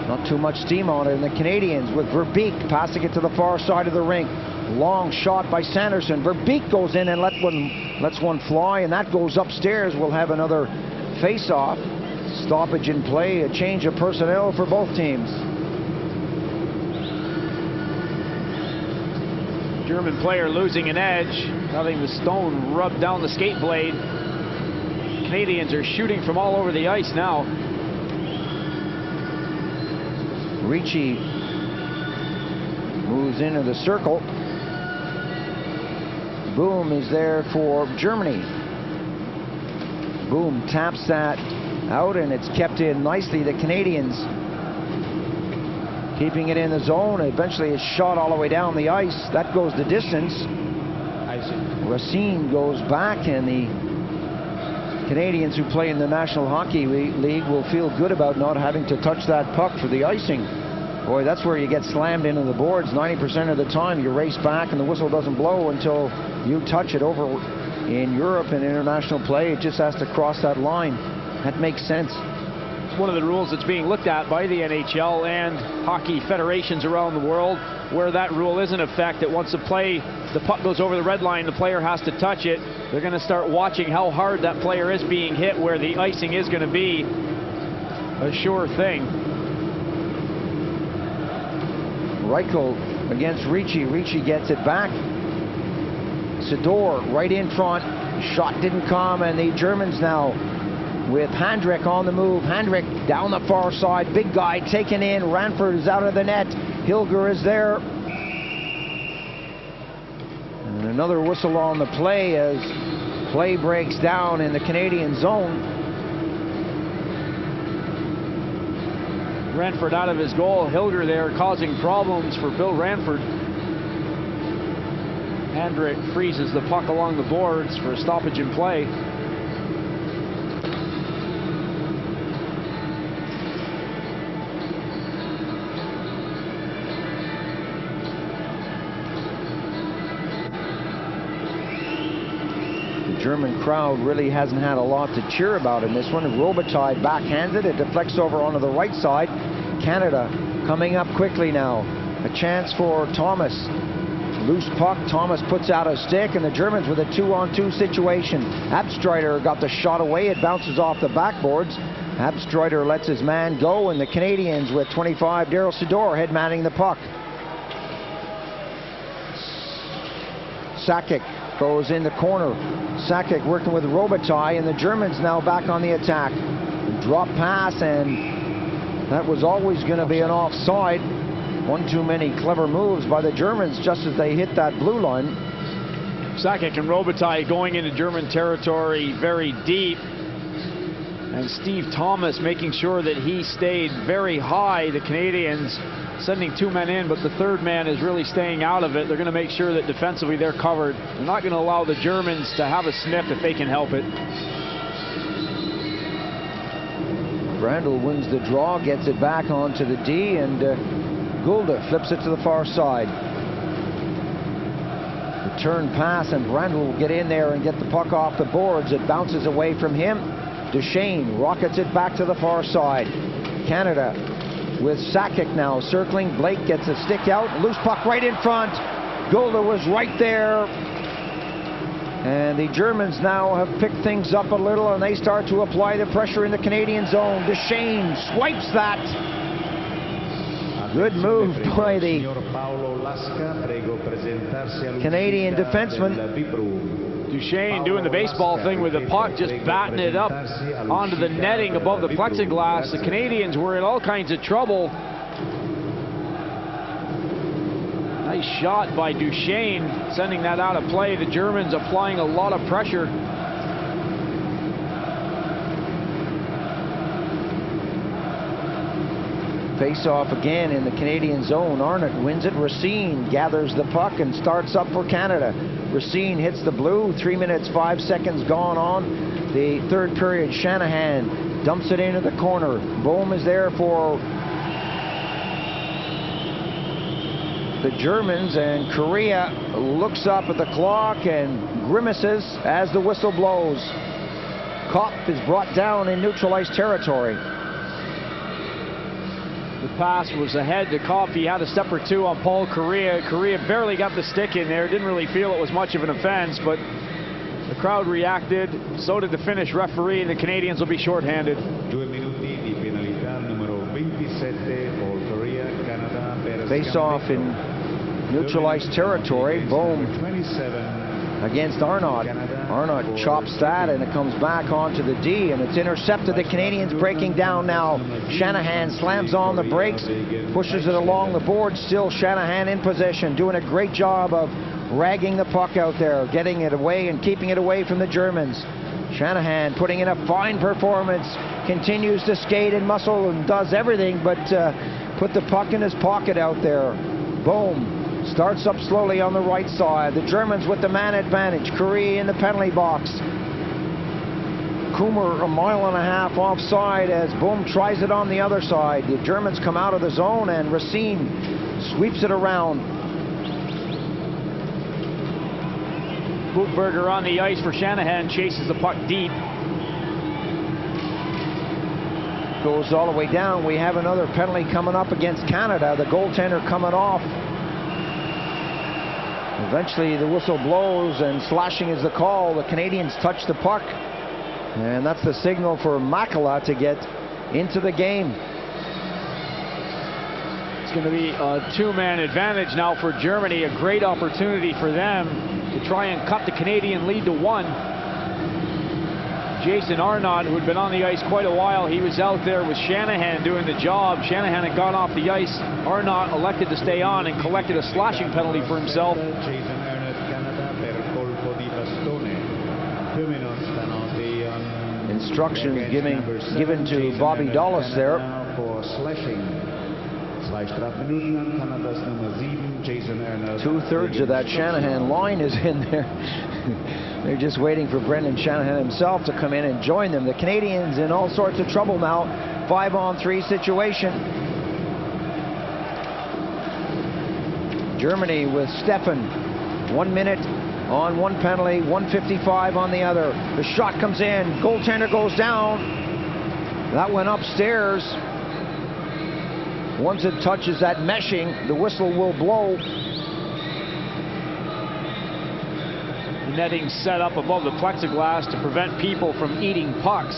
Not too much steam on it. And the Canadians with Verbeek passing it to the far side of the rink. Long shot by Sanderson. Verbeek goes in and lets one fly, and that goes upstairs. We'll have another face-off. Stoppage in play, a change of personnel for both teams. German player losing an edge, having the stone rubbed down the skate blade. Canadians are shooting from all over the ice now. Ricci moves into the circle. Boom is there for Germany. Boom taps that out, and it's kept in nicely. The Canadians keeping it in the zone. Eventually it's shot all the way down the ice. That goes the distance. Racine goes back, and the Canadians who play in the National Hockey League will feel good about not having to touch that puck for the icing. Boy, that's where you get slammed into the boards 90% of the time. You race back and the whistle doesn't blow until you touch it. Over in Europe and international play, it just has to cross that line. That makes sense. It's one of the rules that's being looked at by the NHL and hockey federations around the world, where that rule is in effect, that once the puck goes over the red line, the player has to touch it. They're going to start watching how hard that player is being hit, where the icing is going to be a sure thing. Reichel against Ricci. Ricci gets it back. Sador right in front. Shot didn't come, and the Germans now with Handrick on the move. Handrick down the far side. Big guy taken in. Ranford is out of the net. Hilger is there. And another whistle on the play as play breaks down in the Canadian zone. Ranford out of his goal. Hilger there causing problems for Bill Ranford. Handrick freezes the puck along the boards for a stoppage in play. German crowd really hasn't had a lot to cheer about in this one. Robitaille backhands it. It deflects over onto the right side. Canada coming up quickly now. A chance for Thomas. Loose puck. Thomas puts out a stick, and the Germans with a 2-on-2 situation. Abstreiter got the shot away. It bounces off the backboards. Abstreiter lets his man go, and the Canadians with 25, Daryl Sidor head manning the puck. Sakic goes in the corner. Sakic working with Robitaille, and the Germans now back on the attack. Drop pass, and that was always going to be an offside. One too many clever moves by the Germans just as they hit that blue line. Sakic and Robitaille going into German territory very deep. And Steve Thomas making sure that he stayed very high. The Canadians sending 2 men in, but the third man is really staying out of it. They're going to make sure that defensively they're covered. They're not going to allow the Germans to have a sniff if they can help it. Brandl wins the draw, gets it back onto the D, and Gulda flips it to the far side. Return pass, and Brandl will get in there and get the puck off the boards. It bounces away from him. Duchesne rockets it back to the far side. Canada with Sakic now circling. Blake gets a stick out. Loose puck right in front. Gulda was right there. And the Germans now have picked things up a little, and they start to apply the pressure in the Canadian zone. Duchesne swipes that. Good move by the Canadian defenseman. Duchesne doing the baseball thing with the puck, just batting it up onto the netting above the plexiglass. The Canadians were in all kinds of trouble. Nice shot by Duchesne, sending that out of play. The Germans applying a lot of pressure. Face off again in the Canadian zone. Arnott wins it. Racine gathers the puck and starts up for Canada. Racine hits the blue. 3 minutes, 5 seconds gone on the third period. Shanahan dumps it into the corner. Bohm is there for the Germans, and Korea looks up at the clock and grimaces as the whistle blows. Kopp is brought down in neutral ice territory. The pass was ahead to Kopp. He had a step or two on Paul Korea. Korea barely got the stick in there. Didn't really feel it was much of an offense, but the crowd reacted. So did the Finnish referee, and the Canadians will be shorthanded. 2 minuti di penalità numero 27 for Korea, Canada. Face off in neutral ice territory. Bohm 27. Against Arnott. Arnott chops that, and it comes back onto the D, and it's intercepted. The Canadians breaking down now. Shanahan slams on the brakes, pushes it along the board. Still Shanahan in possession, doing a great job of ragging the puck out there, getting it away and keeping it away from the Germans. Shanahan putting in a fine performance, continues to skate and muscle and does everything but put the puck in his pocket out there. Bohm starts up slowly on the right side. The Germans with the man advantage. Korea in the penalty box. Kummer 1.5 miles offside as Bohm tries it on the other side. The Germans come out of the zone, and Racine sweeps it around. Buchberger on the ice for Shanahan, chases the puck deep. Goes all the way down. We have another penalty coming up against Canada. The goaltender coming off. Eventually the whistle blows, and slashing is the call. The Canadians touch the puck, and that's the signal for Makala to get into the game. It's going to be a two-man advantage now for Germany. A great opportunity for them to try and cut the Canadian lead to 1. Jason Arnott, who had been on the ice quite a while, he was out there with Shanahan doing the job. Shanahan had gone off the ice. Arnott elected to stay on and collected a slashing penalty for himself. Instructions given to Bobby Dallas there. For slashing. 2/3 of that Shanahan line is in there. They're just waiting for Brendan Shanahan himself to come in and join them. The Canadians in all sorts of trouble now. 5-on-3 situation. Germany with Steffen. 1 minute, on one penalty, 155 on the other. The shot comes in, goaltender goes down. That went upstairs. Once it touches that meshing, the whistle will blow. The netting set up above the plexiglass to prevent people from eating pucks.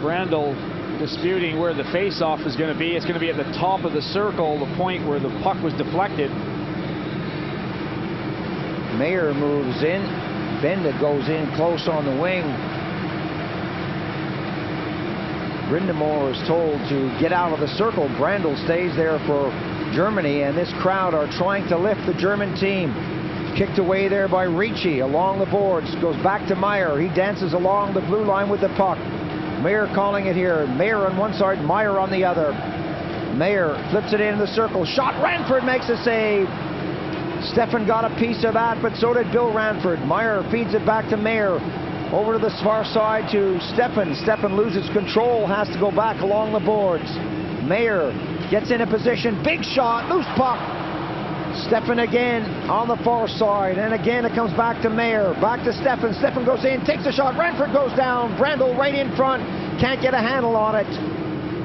Brandel disputing where the face-off is going to be. It's going to be at the top of the circle, the point where the puck was deflected. Mayer moves in. Benda goes in close on the wing. Brindamore is told to get out of the circle. Brandel stays there for Germany, and this crowd are trying to lift the German team. Kicked away there by Ricci along the boards. Goes back to Meyer. He dances along the blue line with the puck. Mayer calling it here. Mayer on one side, Meyer on the other. Mayer flips it into the circle. Shot. Ranford makes a save. Stefan got a piece of that, but so did Bill Ranford. Meyer feeds it back to Mayer. Over to the far side to Stefan. Stefan loses control, has to go back along the boards. Mayer gets in a position. Big shot. Loose puck. Stefan again on the far side. And again it comes back to Mayer. Back to Stefan. Stefan goes in, takes a shot. Ranford goes down. Brandel right in front. Can't get a handle on it.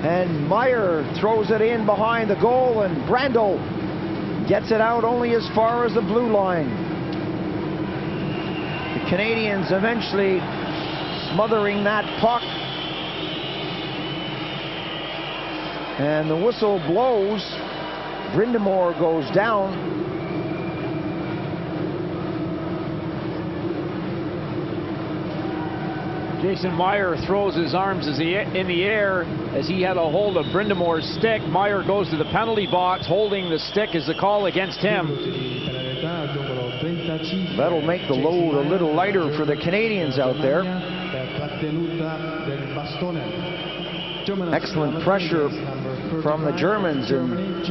And Meyer throws it in behind the goal, and Brandel gets it out only as far as the blue line. The Canadians eventually smothering that puck. And the whistle blows. Brindamore goes down. Jason Meyer throws his arms in the air as he had a hold of Brindamore's stick. Meyer goes to the penalty box, holding the stick is the call against him. That'll make the load a little lighter for the Canadians out there. Excellent pressure from the Germans, and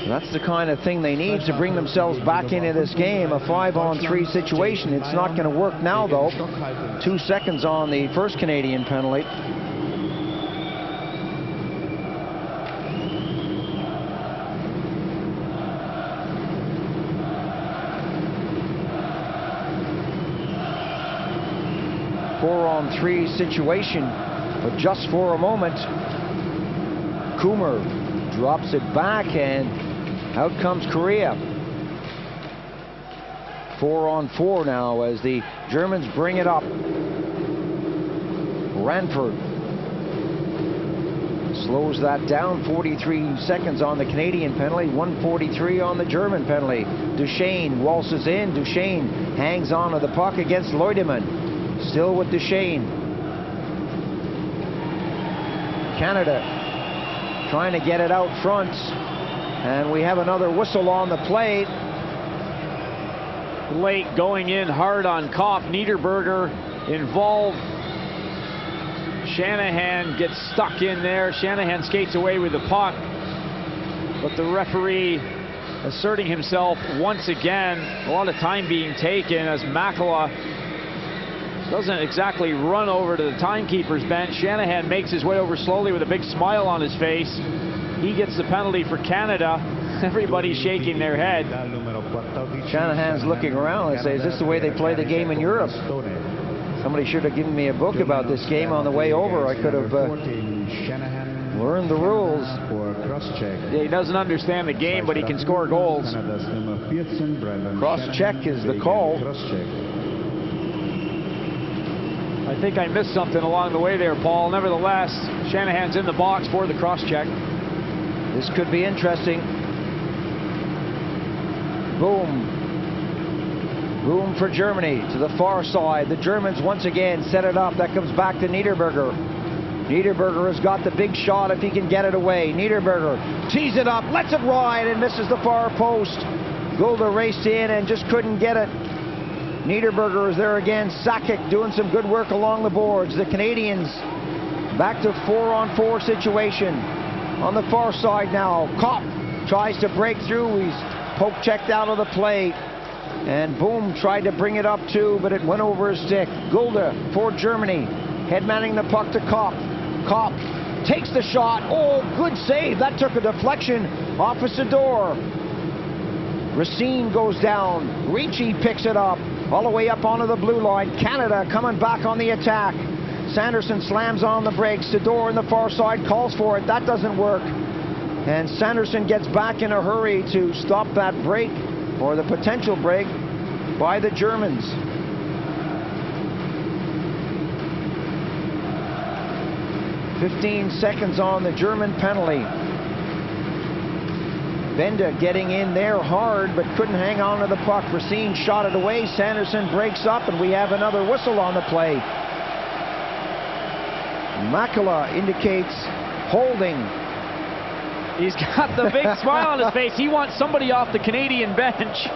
that's the kind of thing they need to bring themselves back into this game. A 5-on-3 situation. It's not going to work now, though. 2 seconds on the first Canadian penalty. Four-on-3 situation, but just for a moment. Coomer drops it back, and out comes Korea. 4-on-4 now as the Germans bring it up. Ranford slows that down. 43 seconds on the Canadian penalty, 1:43 on the German penalty. Duchesne waltzes in. Duchesne hangs on to the puck against Leutemann. Still with Duchesne. Canada trying to get it out front, and we have another whistle on the plate. Blake going in hard on Kopp. Niederberger involved. Shanahan gets stuck in there. Shanahan skates away with the puck, but the referee asserting himself once again. A lot of time being taken as Makela doesn't exactly run over to the timekeeper's bench. Shanahan makes his way over slowly with a big smile on his face. He gets the penalty for Canada. Everybody's shaking their head. Shanahan's looking around and says, is this the way they play the game in Europe? Somebody should have given me a book about this game on the way over. I could have learned the rules. Yeah, he doesn't understand the game, but he can score goals. Cross-check is the call. I think I missed something along the way there, Paul. Nevertheless, Shanahan's in the box for the cross-check. This could be interesting. Boom. Boom for Germany to the far side. The Germans once again set it up. That comes back to Niederberger. Niederberger has got the big shot if he can get it away. Niederberger tees it up, lets it ride, and misses the far post. Gulda raced in and just couldn't get it. Niederberger is there again. Sakic doing some good work along the boards. The Canadians back to 4-on-4 situation. On the far side now, Kopp tries to break through. He's poke checked out of the play. And Boom tried to bring it up too, but it went over his stick. Gulda for Germany, headmanning the puck to Kopp. Kopp takes the shot. Oh, good save. That took a deflection off his door. Racine goes down. Ricci picks it up. All the way up onto the blue line. Canada coming back on the attack. Sanderson slams on the brakes. Sador on the far side calls for it. That doesn't work. And Sanderson gets back in a hurry to stop that break, or the potential break, by the Germans. "15 seconds on the German penalty." Benda getting in there hard, but couldn't hang on to the puck. Racine shot it away. Sanderson breaks up, and we have another whistle on the play. Makala indicates holding. He's got the big smile on his face. He wants somebody off the Canadian bench.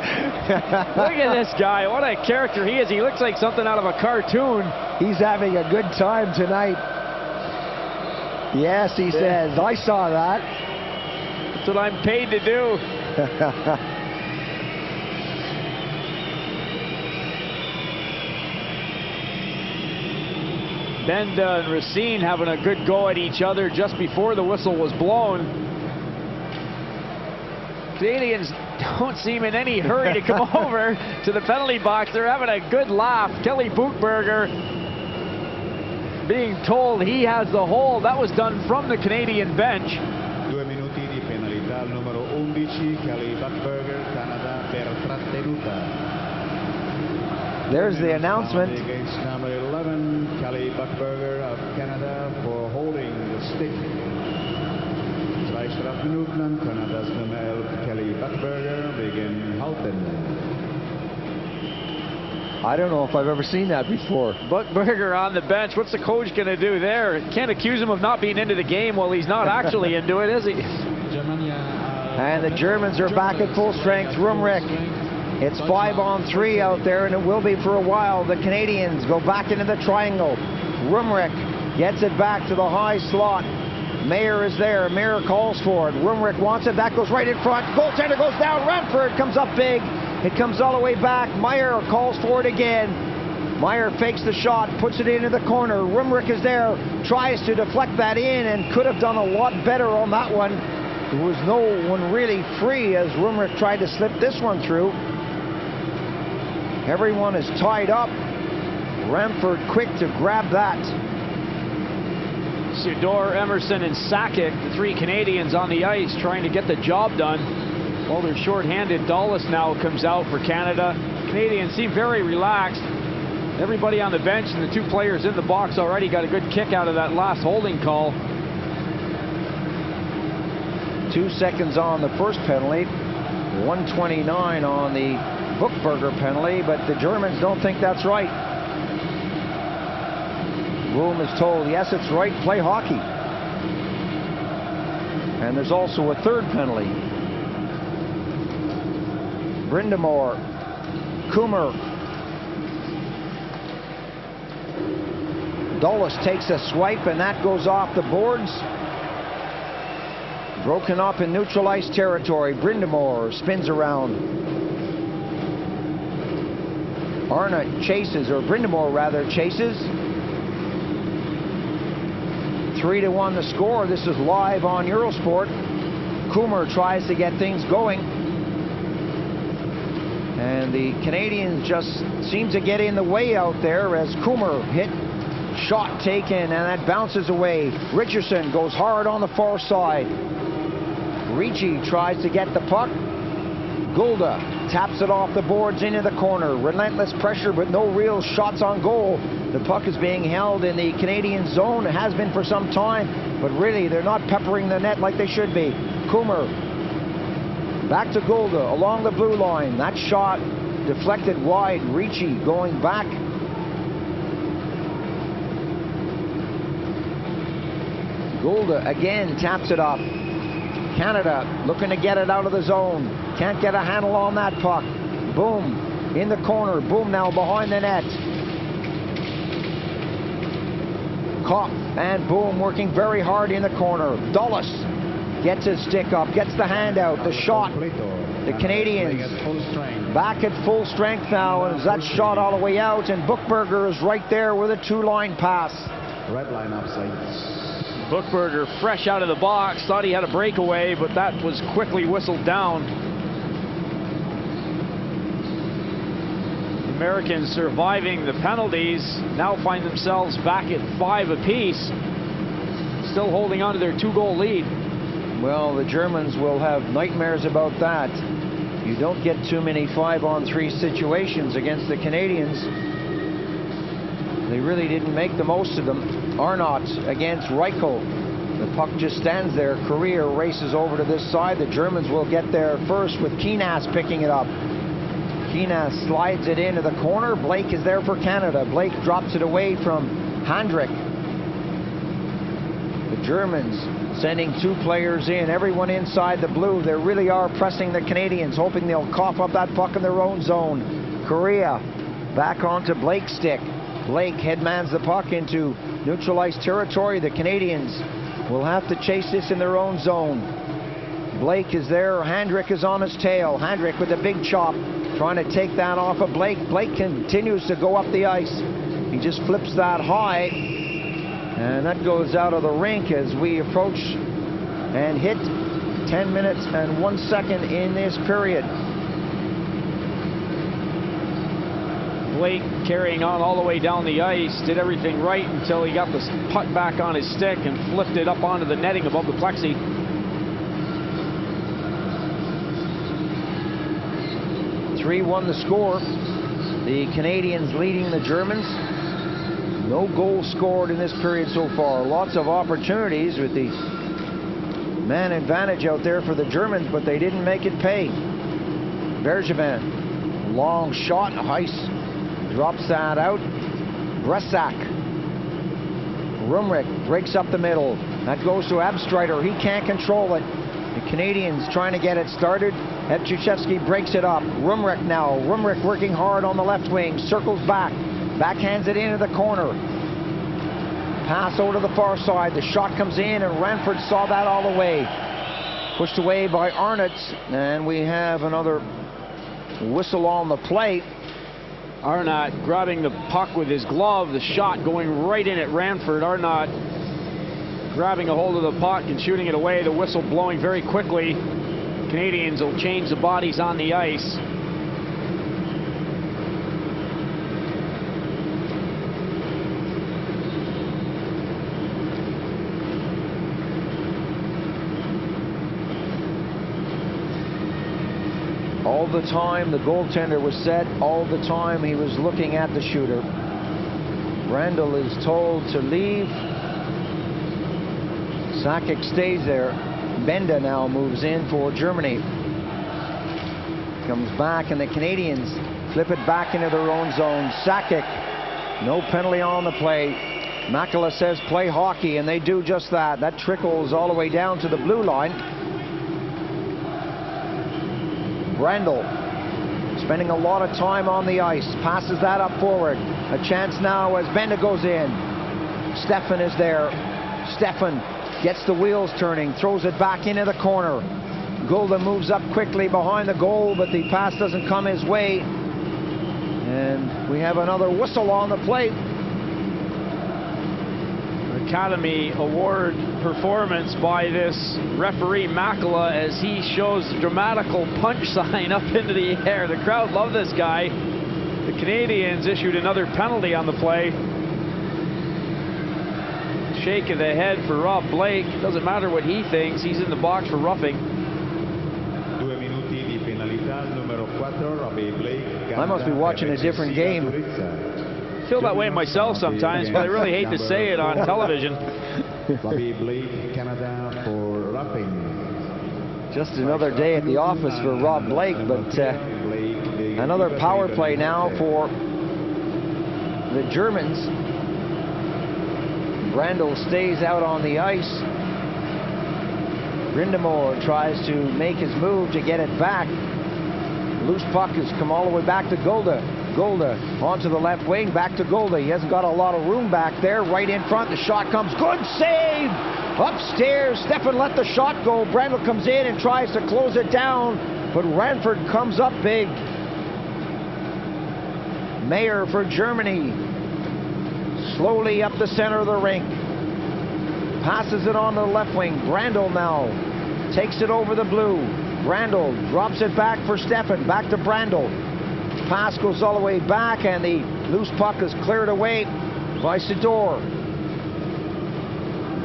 Look at this guy. What a character he is. He looks like something out of a cartoon. He's having a good time tonight. Yes, he says. I saw that. That's what I'm paid to do. Benda and Racine having a good go at each other just before the whistle was blown. Canadians don't seem in any hurry to come over to the penalty box. They're having a good laugh. Kelly Buchberger being told he has the hold. That was done from the Canadian bench. 2 minuti di penalità al numero 11, Kelly Buchberger, Canada, per trattenuta. There's the announcement. Against number 11, Kelly Buchberger of Canada, for holding the stick. 2 strafminuten aan Canada's nummer 11, Kelly Buchberger, wegen Halten. I don't know if I've ever seen that before. Buchberger on the bench. What's the coach going to do there? Can't accuse him of not being into the game while he's not actually into it, is he? And the Germans are back at full strength. Rumrick. It's 5-on-3 out there, and it will be for a while. The Canadians go back into the triangle. Rumrick gets it back to the high slot. Mayer is there. Mayer calls for it. Rumrick wants it. That goes right in front. Goaltender goes down. Ranford comes up big. It comes all the way back. Meyer calls for it again. Meyer fakes the shot, puts it into the corner. Rumrick is there, tries to deflect that in, and could have done a lot better on that one. There was no one really free as Rumrick tried to slip this one through. Everyone is tied up. Ranford quick to grab that. Sador, Emerson, and Sakic, the 3 Canadians on the ice trying to get the job done. Well, they're short-handed. Dulles now comes out for Canada. Canadians seem very relaxed. Everybody on the bench and the 2 players in the box already got a good kick out of that last holding call. 2 seconds on the first penalty. 1:29 on the Buchberger penalty, but the Germans don't think that's right. Room is told, yes, it's right, play hockey. And there's also a third penalty. Brindamore, Coomer. Dulles takes a swipe, and that goes off the boards. Broken up in neutral ice territory. Brindamore spins around. Arnott chases, or Brindamore rather, chases. 3-1 the score. This is live on Eurosport. Coomer tries to get things going. And the Canadians just seem to get in the way out there as Coomer hit, shot taken, and that bounces away. Richardson goes hard on the far side. Ricci tries to get the puck. Gulda taps it off the boards into the corner. Relentless pressure, but no real shots on goal. The puck is being held in the Canadian zone. It has been for some time, but really they're not peppering the net like they should be. Coomer back to Gulda along the blue line. That shot deflected wide. Ricci going back. Gulda again taps it up. Canada looking to get it out of the zone. Can't get a handle on that puck. Boom in the corner. Boom now behind the net. Kopp and Boom working very hard in the corner. Dulles gets his stick up, gets the hand out, the shot. The Canadians back at full strength now, and that shot all the way out, and Buchberger is right there with a 2-line pass. Red line offside. Buchberger fresh out of the box, thought he had a breakaway, but that was quickly whistled down. Americans surviving the penalties now find themselves back at 5 apiece, still holding on to their 2-goal lead. Well, the Germans will have nightmares about that. You don't get too many 5-on-3 situations against the Canadians. They really didn't make the most of them. Arnott against Reichel. The puck just stands there. Korea races over to this side. The Germans will get there first with Keenas picking it up. Keenas slides it into the corner. Blake is there for Canada. Blake drops it away from Handrick. The Germans sending 2 players in, everyone inside the blue. They really are pressing the Canadians, hoping they'll cough up that puck in their own zone. Korea back onto Blake's stick. Blake headmans the puck into neutralized territory. The Canadians will have to chase this in their own zone. Blake is there. Handrick is on his tail. Handrick with a big chop, trying to take that off of Blake. Blake continues to go up the ice. He just flips that high, and that goes out of the rink as we approach and hit 10 minutes and 1 second in this period. Blake carrying on all the way down the ice, did everything right until he got the puck back on his stick and flipped it up onto the netting above the plexi. (3-1) the score. The Canadians leading the Germans. No goals scored in this period so far. Lots of opportunities with the man advantage out there for the Germans, but they didn't make it pay. Bergevin, long shot. Heiss drops that out. Bresak. Rumrick breaks up the middle. That goes to Abstreiter. He can't control it. The Canadians trying to get it started. Evchevsky breaks it up. Rumrick now. Rumrick working hard on the left wing. Circles back. Backhands it into the corner. Pass over to the far side. The shot comes in, and Ranford saw that all the way. Pushed away by Arnott, and we have another whistle on the play. Arnott grabbing the puck with his glove, the shot going right in at Ranford. Arnott grabbing a hold of the puck and shooting it away, the whistle blowing very quickly. Canadians will change the bodies on the ice. All the time the goaltender was set, all the time he was looking at the shooter. Randall is told to leave. Sakic stays there. Benda now moves in for Germany. Comes back, and the Canadians flip it back into their own zone. Sakic, no penalty on the play. Makela says play hockey, and they do just that. That trickles all the way down to the blue line. Randall spending a lot of time on the ice, passes that up forward. A chance now as Benda goes in. Stefan is there. Stefan gets the wheels turning, throws it back into the corner. Golda moves up quickly behind the goal, but the pass doesn't come his way. And we have another whistle on the plate. Academy Award performance by this referee Makela as he shows the dramatical punch sign up into the air. The crowd love this guy. The Canadians issued another penalty on the play. Shake of the head for Rob Blake. Doesn't matter what he thinks, he's in the box for roughing. 2 minuti di penalità, numero 4, Robbie Blake. I must be watching a different game. I feel that way myself sometimes, but I really hate to say it on television. Robbie Blake, Canada for roughing. Just another day at the office for Rob Blake, but another power play now for the Germans. Randall stays out on the ice. Brindamore tries to make his move to get it back. Loose puck has come all the way back to Golda. Golda onto the left wing, back to Golda. He hasn't got a lot of room back there. Right in front, the shot comes. Good save! Upstairs, Stefan let the shot go. Brandel comes in and tries to close it down, but Ranford comes up big. Mayer for Germany. Slowly up the center of the rink. Passes it on the left wing. Brandel now takes it over the blue. Brandel drops it back for Stefan. Back to Brandel. pass goes all the way back, and the loose puck is cleared away by Sidor.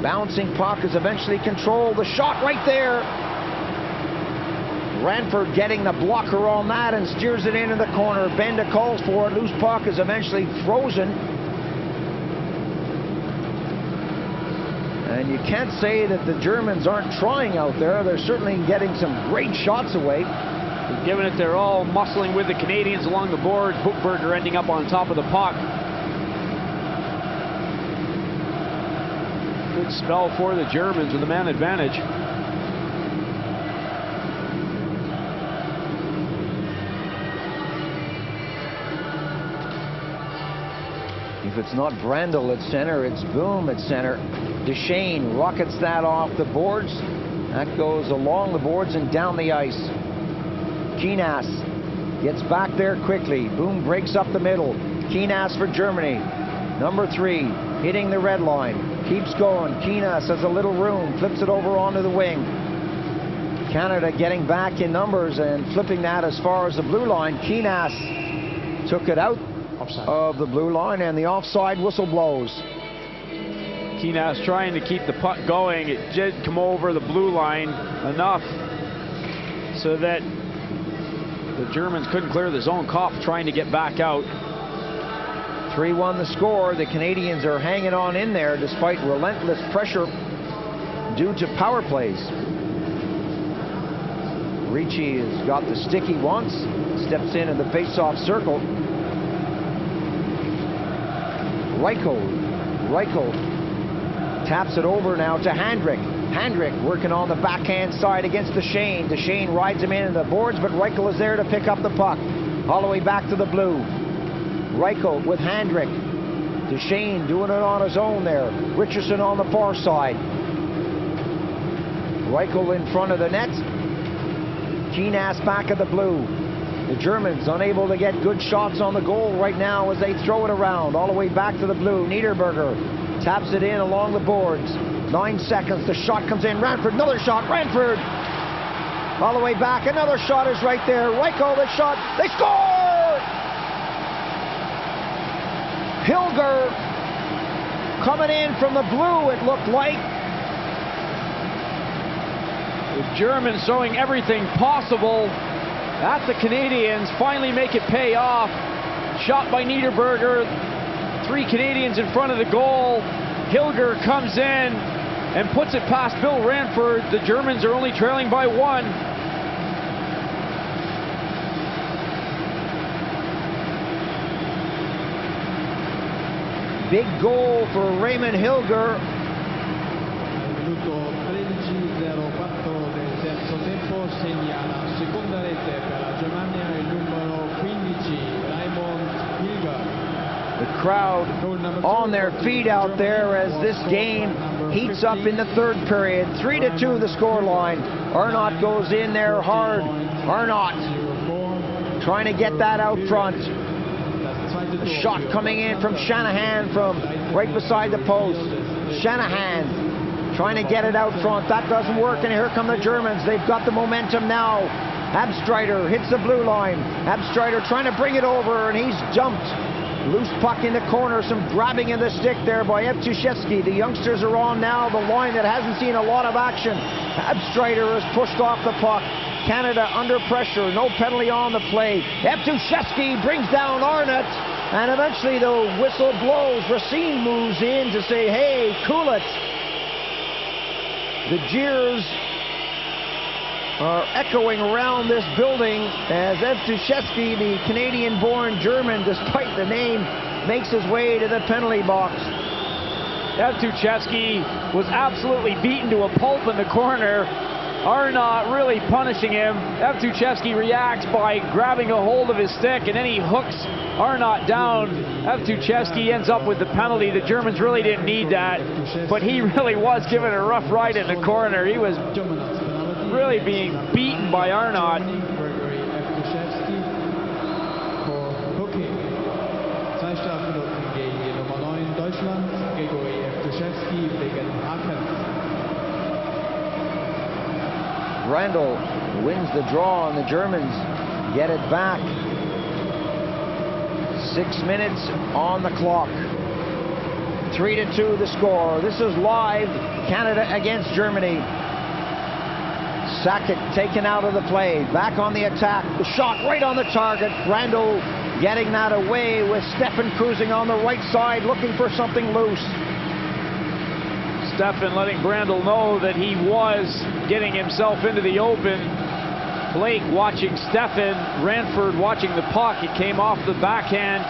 Bouncing puck is eventually controlled. The shot right there. Ranford getting the blocker on that and steers it into the corner. Benda calls for it. Loose puck is eventually frozen. And you can't say that the Germans aren't trying out there. They're certainly getting some great shots away. They're giving it their all, muscling with the Canadians along the boards. Buchberger ending up on top of the puck. Good spell for the Germans with the man advantage. If it's not Brandel at center, it's Boom at center. Duchesne rockets that off the boards. That goes along the boards and down the ice. Keenas gets back there quickly. Boom breaks up the middle. Keenas for Germany. Number 3 hitting the red line. Keeps going. Keenas has a little room. Flips it over onto the wing. Canada getting back in numbers and flipping that as far as the blue line. Keenas took it out of the blue line, and the offside whistle blows. Keenas trying to keep the puck going. It did come over the blue line enough so that the Germans couldn't clear the zone. Kopf trying to get back out. 3-1 the score. The Canadians are hanging on in there despite relentless pressure due to power plays. Ricci has got the stick he wants. Steps in the face-off circle. Reichel taps it over now to Handrick. Handrick working on the backhand side against Duchesne. Duchesne rides him into the boards, but Reichel is there to pick up the puck. All the way back to the blue. Reichel with Handrick. Duchesne doing it on his own there. Richardson on the far side. Reichel in front of the net. Keenas back at the blue. The Germans unable to get good shots on the goal right now as they throw it around. All the way back to the blue. Niederberger taps it in along the boards. 9 seconds. The shot comes in. Ranford, another shot. Ranford all the way back. Another shot is right there. Reichel, the shot. They score! Hilger coming in from the blue, it looked like. The Germans showing everything possible. That the Canadians finally make it pay off. Shot by Niederberger. 3 Canadians in front of the goal. Hilger comes in and puts it past Bill Ranford. The Germans are only trailing by 1. Big goal for Raymond Hilger. Minuto 13:04 del terzo tempo segna la seconda rete per la Germania il numero 15 Raymond Hilger. The crowd on their feet out there as this game heats up in the third period. 3-2 the scoreline. Arnott goes in there hard. Arnott trying to get that out front. A shot coming in from Shanahan from right beside the post. Shanahan trying to get it out front. That doesn't work, and here come the Germans. They've got the momentum now. Abstreiter hits the blue line. Abstreiter trying to bring it over, and he's jumped. Loose puck in the corner. Some grabbing in the stick there by Evtushevsky. The youngsters are on now. The line that hasn't seen a lot of action. Abstreiter has pushed off the puck. Canada under pressure. No penalty on the play. Evtushevsky brings down Arnott. And eventually the whistle blows. Racine moves in to say, hey, cool it. The jeers are echoing around this building as Evtushevsky, the Canadian-born German, despite the name, makes his way to the penalty box. Evtushevsky was absolutely beaten to a pulp in the corner. Arnott really punishing him. Evtushevsky reacts by grabbing a hold of his stick, and then he hooks Arnott down. Evtushevsky ends up with the penalty. The Germans really didn't need that, but he really was given a rough ride in the corner. He was really being beaten by Arnott. Randall wins the draw, and the Germans get it back. 6 minutes on the clock. 3-2 the score. This is live. Canada against Germany. Sakic taken out of the play. Back on the attack. The shot right on the target. Brandel getting that away with Stefan cruising on the right side, looking for something loose. Stefan letting Brandel know that he was getting himself into the open. Blake watching Stefan. Ranford watching the puck. It came off the backhand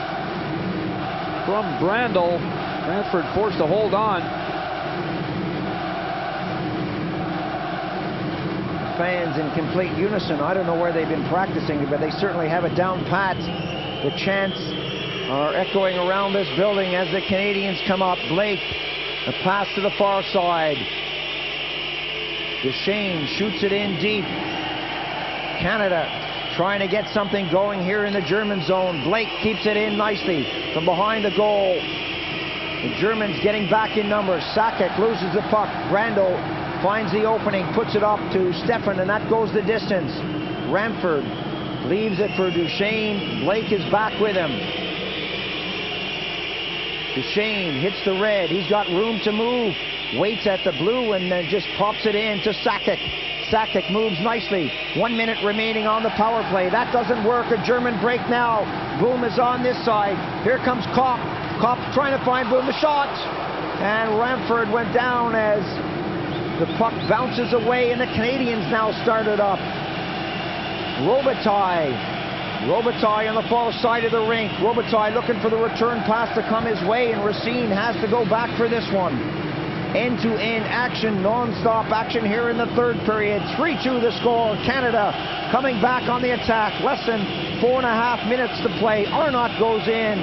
from Brandel. Ranford forced to hold on. Fans in complete unison. I don't know where they've been practicing, but they certainly have it down pat. The chants are echoing around this building as the Canadians come up. Blake, a pass to the far side. Duchesne shoots it in deep. Canada trying to get something going here in the German zone. Blake keeps it in nicely from behind the goal. The Germans getting back in numbers. Sakic loses the puck. Brandel finds the opening, puts it up to Stefan, and that goes the distance. Ranford leaves it for Duchesne. Blake is back with him. Duchesne hits the red. He's got room to move. Waits at the blue and then just pops it in to Sakic. Sakic moves nicely. 1 minute remaining on the power play. That doesn't work. A German break now. Boom is on this side. Here comes Kopp. Kopp trying to find Boom. The shot. And Ranford went down as the puck bounces away, and the Canadians now started up. Robitaille on the far side of the rink. Robitaille looking for the return pass to come his way, and Racine has to go back for this one. End-to-end action, non-stop action here in the third period. 3-2 the score. Canada coming back on the attack. Less than 4.5 minutes to play. Arnott goes in,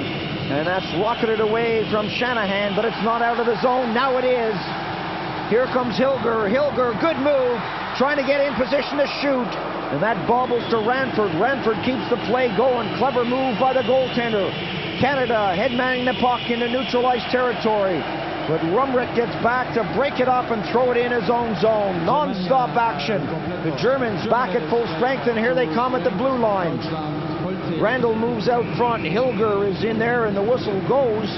and that's rocketed away from Shanahan, but it's not out of the zone. Now it is. Here comes Hilger. Hilger, good move, trying to get in position to shoot. And that bobbles to Ranford. Ranford keeps the play going. Clever move by the goaltender. Canada head-manning the puck into neutralized territory. But Rumrick gets back to break it up and throw it in his own zone. Non-stop action. The Germans back at full strength, and here they come at the blue line. Brandel moves out front. Hilger is in there, and the whistle goes.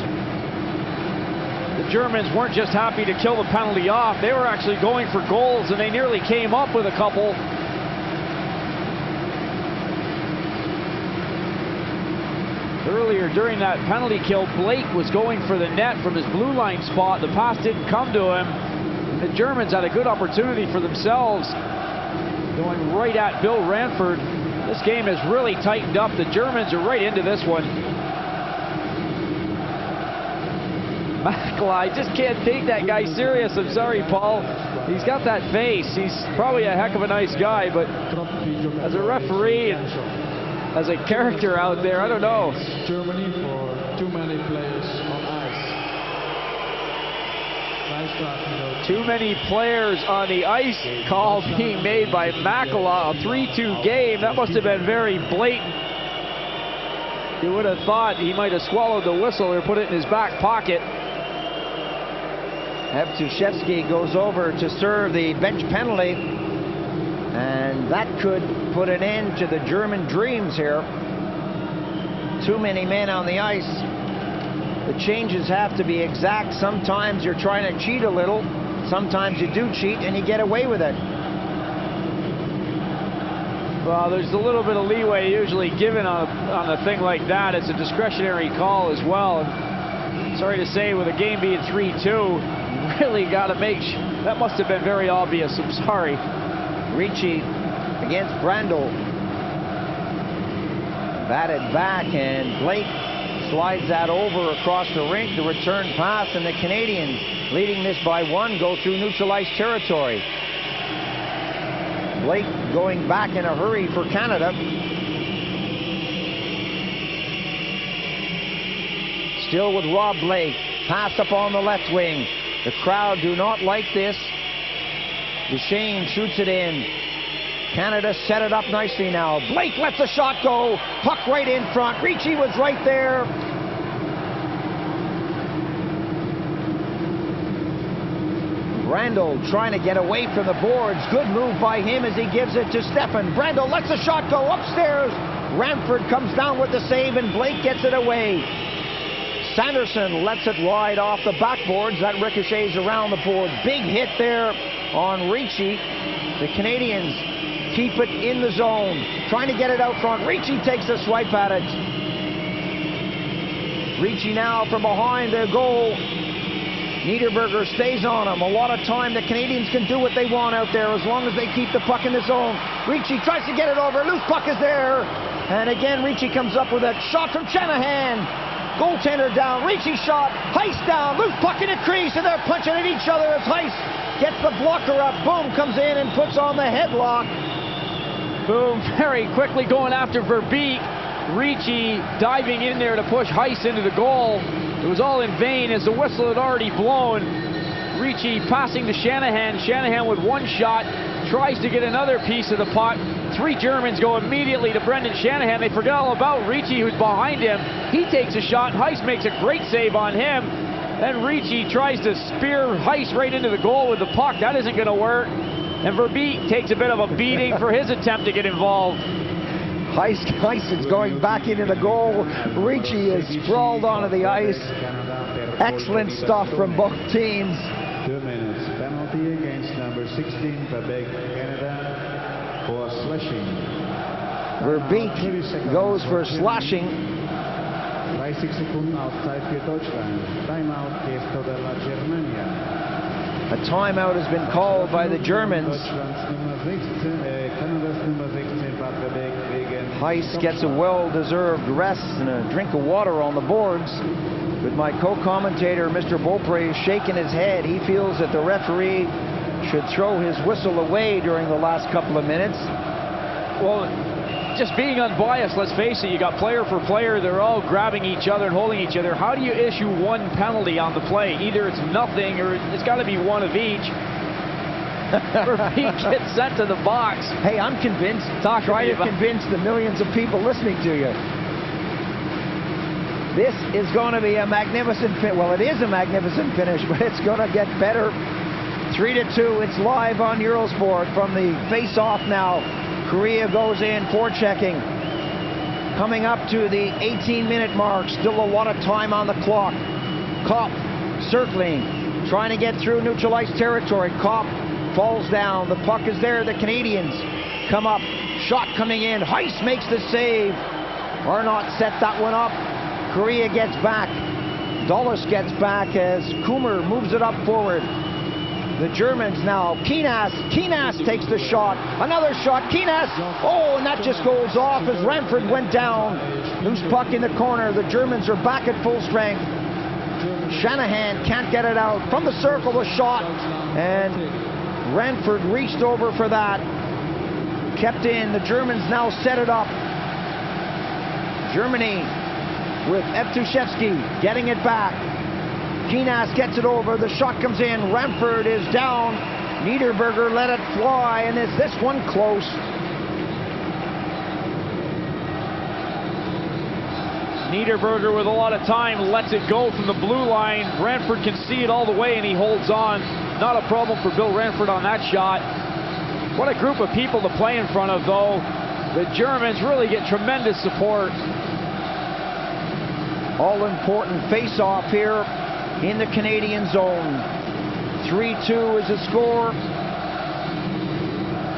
The Germans weren't just happy to kill the penalty off. They were actually going for goals, and they nearly came up with a couple. Earlier during that penalty kill, Blake was going for the net from his blue line spot. The pass didn't come to him. The Germans had a good opportunity for themselves, going right at Bill Ranford. This game has really tightened up. The Germans are right into this one. I just can't take that guy serious. I'm sorry, Paul. He's got that face. He's probably a heck of a nice guy, but as a referee and as a character out there, I don't know. Germany for too many players on ice. Nice try. Too many players on the ice call being made by Makela. A 3-2 game. That must have been very blatant. You would have thought he might have swallowed the whistle or put it in his back pocket. Evtushevsky goes over to serve the bench penalty, and that could put an end to the German dreams here. Too many men on the ice. The changes have to be exact. Sometimes you're trying to cheat a little. Sometimes you do cheat and you get away with it. Well, there's a little bit of leeway usually given on a thing like that. It's a discretionary call as well. And sorry to say, with a game being 3-2, really got to make that must have been very obvious. I'm sorry. Ricci against Brandel. Batted back, and Blake slides that over across the rink. The return pass, and the Canadians, leading this by 1, go through neutralized territory. Blake going back in a hurry for Canada. Still with Rob Blake. Pass up on the left wing. The crowd do not like this. Duchesne shoots it in. Canada set it up nicely now. Blake lets the shot go. Puck right in front. Ricci was right there. Brandel trying to get away from the boards. Good move by him as he gives it to Stefan. Brandel lets the shot go upstairs. Ranford comes down with the save, and Blake gets it away. Sanderson lets it ride off the backboards. That ricochets around the board. Big hit there on Ricci. The Canadians keep it in the zone, trying to get it out front. Ricci takes a swipe at it. Ricci now from behind the goal. Niederberger stays on him. A lot of time. The Canadians can do what they want out there as long as they keep the puck in the zone. Ricci tries to get it over. Loose puck is there. And again, Ricci comes up with a shot from Shanahan. Goaltender down. Ricci shot. Heist down. Loose puck in the crease, and they're punching at each other as Heist gets the blocker up. Boom comes in and puts on the headlock. Boom, very quickly going after Verbeek. Ricci diving in there to push Heist into the goal. It was all in vain as the whistle had already blown. Ricci passing to Shanahan. Shanahan with one shot, tries to get another piece of the puck. Three Germans go immediately to Brendan Shanahan. They forget all about Ricci, who's behind him. He takes a shot. Heist makes a great save on him. Then Ricci tries to spear Heist right into the goal with the puck. That isn't going to work. And Verbeek takes a bit of a beating for his attempt to get involved. Heist is going back into the goal. Ricci is sprawled onto the ice. Excellent stuff from both teams. 2 minutes penalty against number 16 Quebec, Canada for slashing. Verbeek goes for slashing. 30 Sekunden Auszeit für Deutschland. Timeout ist oder la Germania. A timeout has been called by the Germans. Heist gets a well-deserved rest and a drink of water on the boards. But my co-commentator, Mr. Beaupre, is shaking his head. He feels that the referee should throw his whistle away during the last couple of minutes. Well, just being unbiased, let's face it, you got player for player, they're all grabbing each other and holding each other. How do you issue one penalty on the play? Either it's nothing or it's got to be one of each. Verbeek gets sent to the box. Hey, I'm convinced. Try to convince the millions of people listening to you. This is going to be a magnificent well, it is a magnificent finish, but it's going to get better. 3-2. It's live on Eurosport from the face-off now. Korea goes in, forechecking. Coming up to the 18-minute mark. Still a lot of time on the clock. Kopp circling, trying to get through neutral ice territory. Kopp falls down. The puck is there. The Canadians come up. Shot coming in. Heist makes the save. Arnott set that one up. Korea gets back. Dulles gets back as Kummer moves it up forward. The Germans now. Keenas takes the shot. Another shot. Keenas. Oh, and that just goes off as Ranford went down. Loose puck in the corner. The Germans are back at full strength. Shanahan can't get it out. From the circle, the shot. And Ranford reached over for that. Kept in. The Germans now set it up. Germany with Evtushevsky getting it back. Keenas gets it over. The shot comes in. Ranford is down. Niederberger let it fly. And is this one close? Niederberger with a lot of time lets it go from the blue line. Ranford can see it all the way and he holds on. Not a problem for Bill Ranford on that shot. What a group of people to play in front of, though. The Germans really get tremendous support. All-important face-off here in the Canadian zone. 3-2 is the score.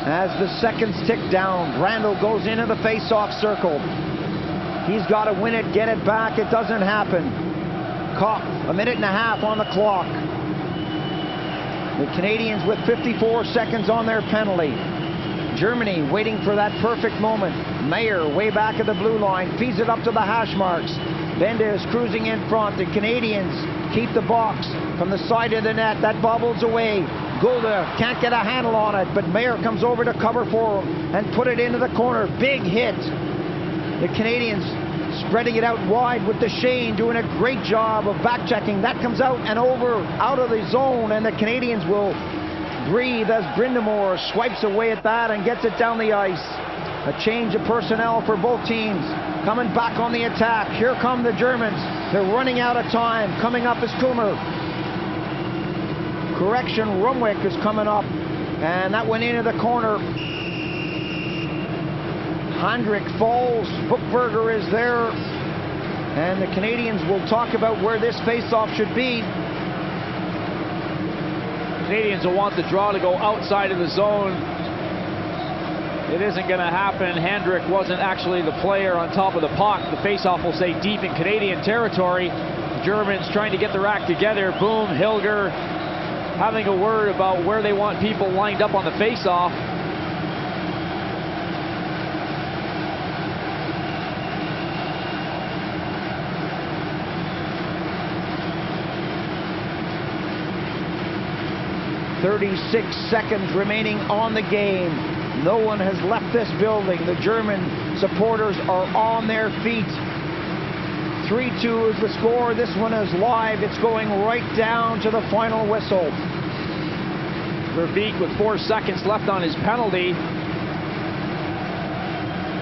As the seconds tick down, Randall goes into the face-off circle. He's got to win it, get it back. It doesn't happen. Kopp, a minute and a half on the clock. The Canadians with 54 seconds on their penalty. Germany waiting for that perfect moment. Mayer way back at the blue line, feeds it up to the hash marks. Benda is cruising in front. The Canadians keep the box from the side of the net. That bobbles away. Gulda can't get a handle on it, but Mayer comes over to cover for him and put it into the corner. Big hit. The Canadians spreading it out wide with Duchesne doing a great job of back-checking. That comes out and over out of the zone, and the Canadians will breathe as Brindamore swipes away at that and gets it down the ice. A change of personnel for both teams. Coming back on the attack. Here come the Germans. They're running out of time. Coming up is Kummer. Correction, Rumwick is coming up. And that went into the corner. Hendrik falls, Buchberger is there, and the Canadians will talk about where this face-off should be. Canadians will want the draw to go outside of the zone. It isn't going to happen. Hendrik wasn't actually the player on top of the puck. The face-off will stay deep in Canadian territory. The Germans trying to get their act together. Boom, Hilger having a word about where they want people lined up on the face-off. "36 seconds remaining on the game. No one has left this building. The German supporters are on their feet. 3-2 is the score. This one is live. It's going right down to the final whistle." Verbeek with 4 seconds left on his penalty.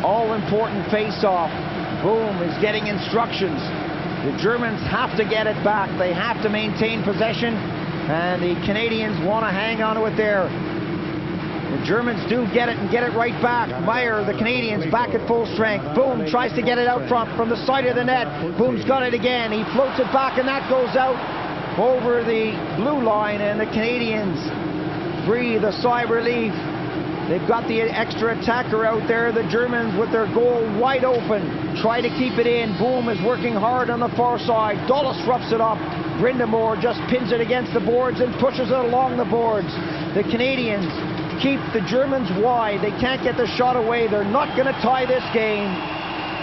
All-important face-off. Boom is getting instructions. The Germans have to get it back. They have to maintain possession, and the Canadians want to hang on to it there. The Germans do get it and get it right back. Meyer, the Canadians, back at full strength. Boom tries to get it out front from the side of the net. Boom's got it again. He floats it back, and that goes out over the blue line, and the Canadians breathe a sigh of relief. They've got the extra attacker out there. The Germans with their goal wide open try to keep it in. Boom is working hard on the far side. Dulles roughs it up. Brindamore just pins it against the boards and pushes it along the boards. The Canadians keep the Germans wide. They can't get the shot away. They're not going to tie this game.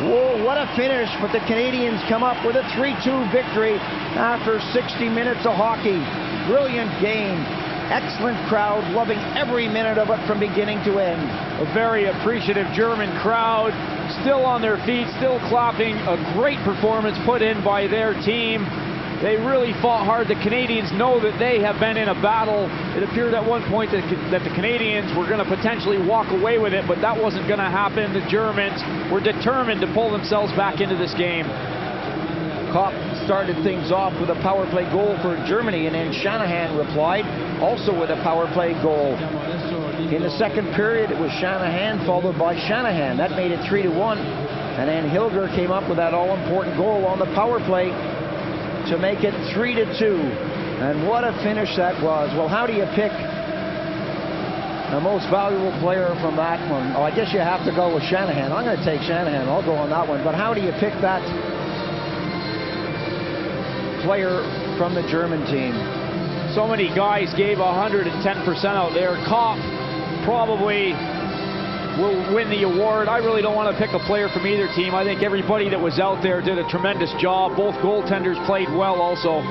Whoa, what a finish. But the Canadians come up with a 3-2 victory after 60 minutes of hockey. Brilliant game. Excellent crowd, loving every minute of it from beginning to end. A very appreciative German crowd, still on their feet, still clapping. A great performance put in by their team. They really fought hard. The Canadians know that they have been in a battle. It appeared at one point that the Canadians were going to potentially walk away with it, but that wasn't going to happen. The Germans were determined to pull themselves back into this game. Kopp started things off with a power play goal for Germany, and then Shanahan replied also with a power play goal. In the second period, it was Shanahan followed by Shanahan. That made it 3-1, and then Hilger came up with that all-important goal on the power play to make it 3-2. And what a finish that was. Well, how do you pick the most valuable player from that one? Oh, I guess you have to go with Shanahan. I'm going to take Shanahan. I'll go on that one. But how do you pick that player from the German team? So many guys gave 110% out there. Kopp probably will win the award. I really don't want to pick a player from either team. I think everybody that was out there did a tremendous job. Both goaltenders played well also.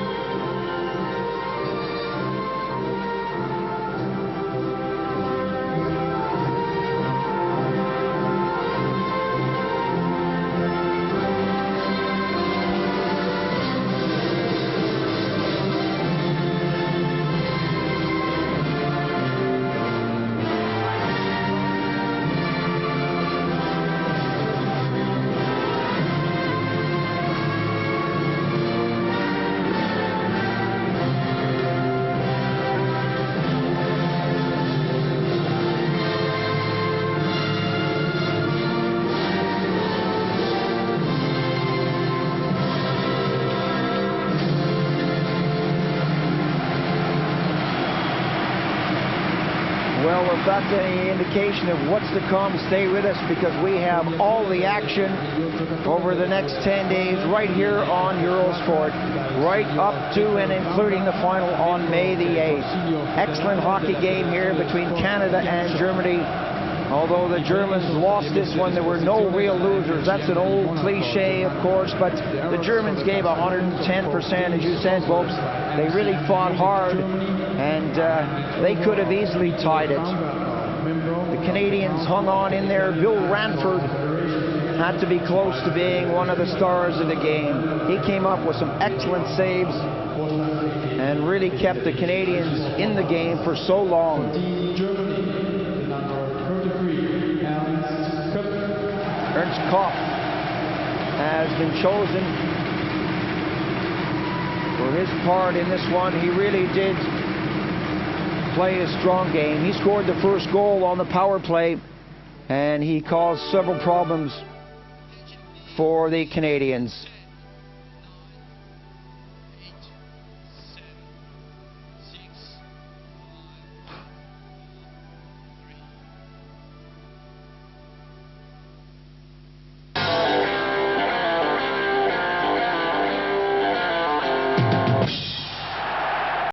Well, if that's any indication of what's to come, stay with us because we have all the action over the next 10 days right here on Eurosport, right up to and including the final on May the 8th. Excellent hockey game here between Canada and Germany. Although the Germans lost this one, there were no real losers. That's an old cliche, of course, but the Germans gave 110%, as you said, folks. They really fought hard, and they could have easily tied it. The Canadians hung on in there. Bill Ranford had to be close to being one of the stars of the game. He came up with some excellent saves and really kept the Canadians in the game for so long. Ernst Kopp has been chosen for his part in this one. He really did play a strong game. He scored the first goal on the power play and he caused several problems for the Canadians.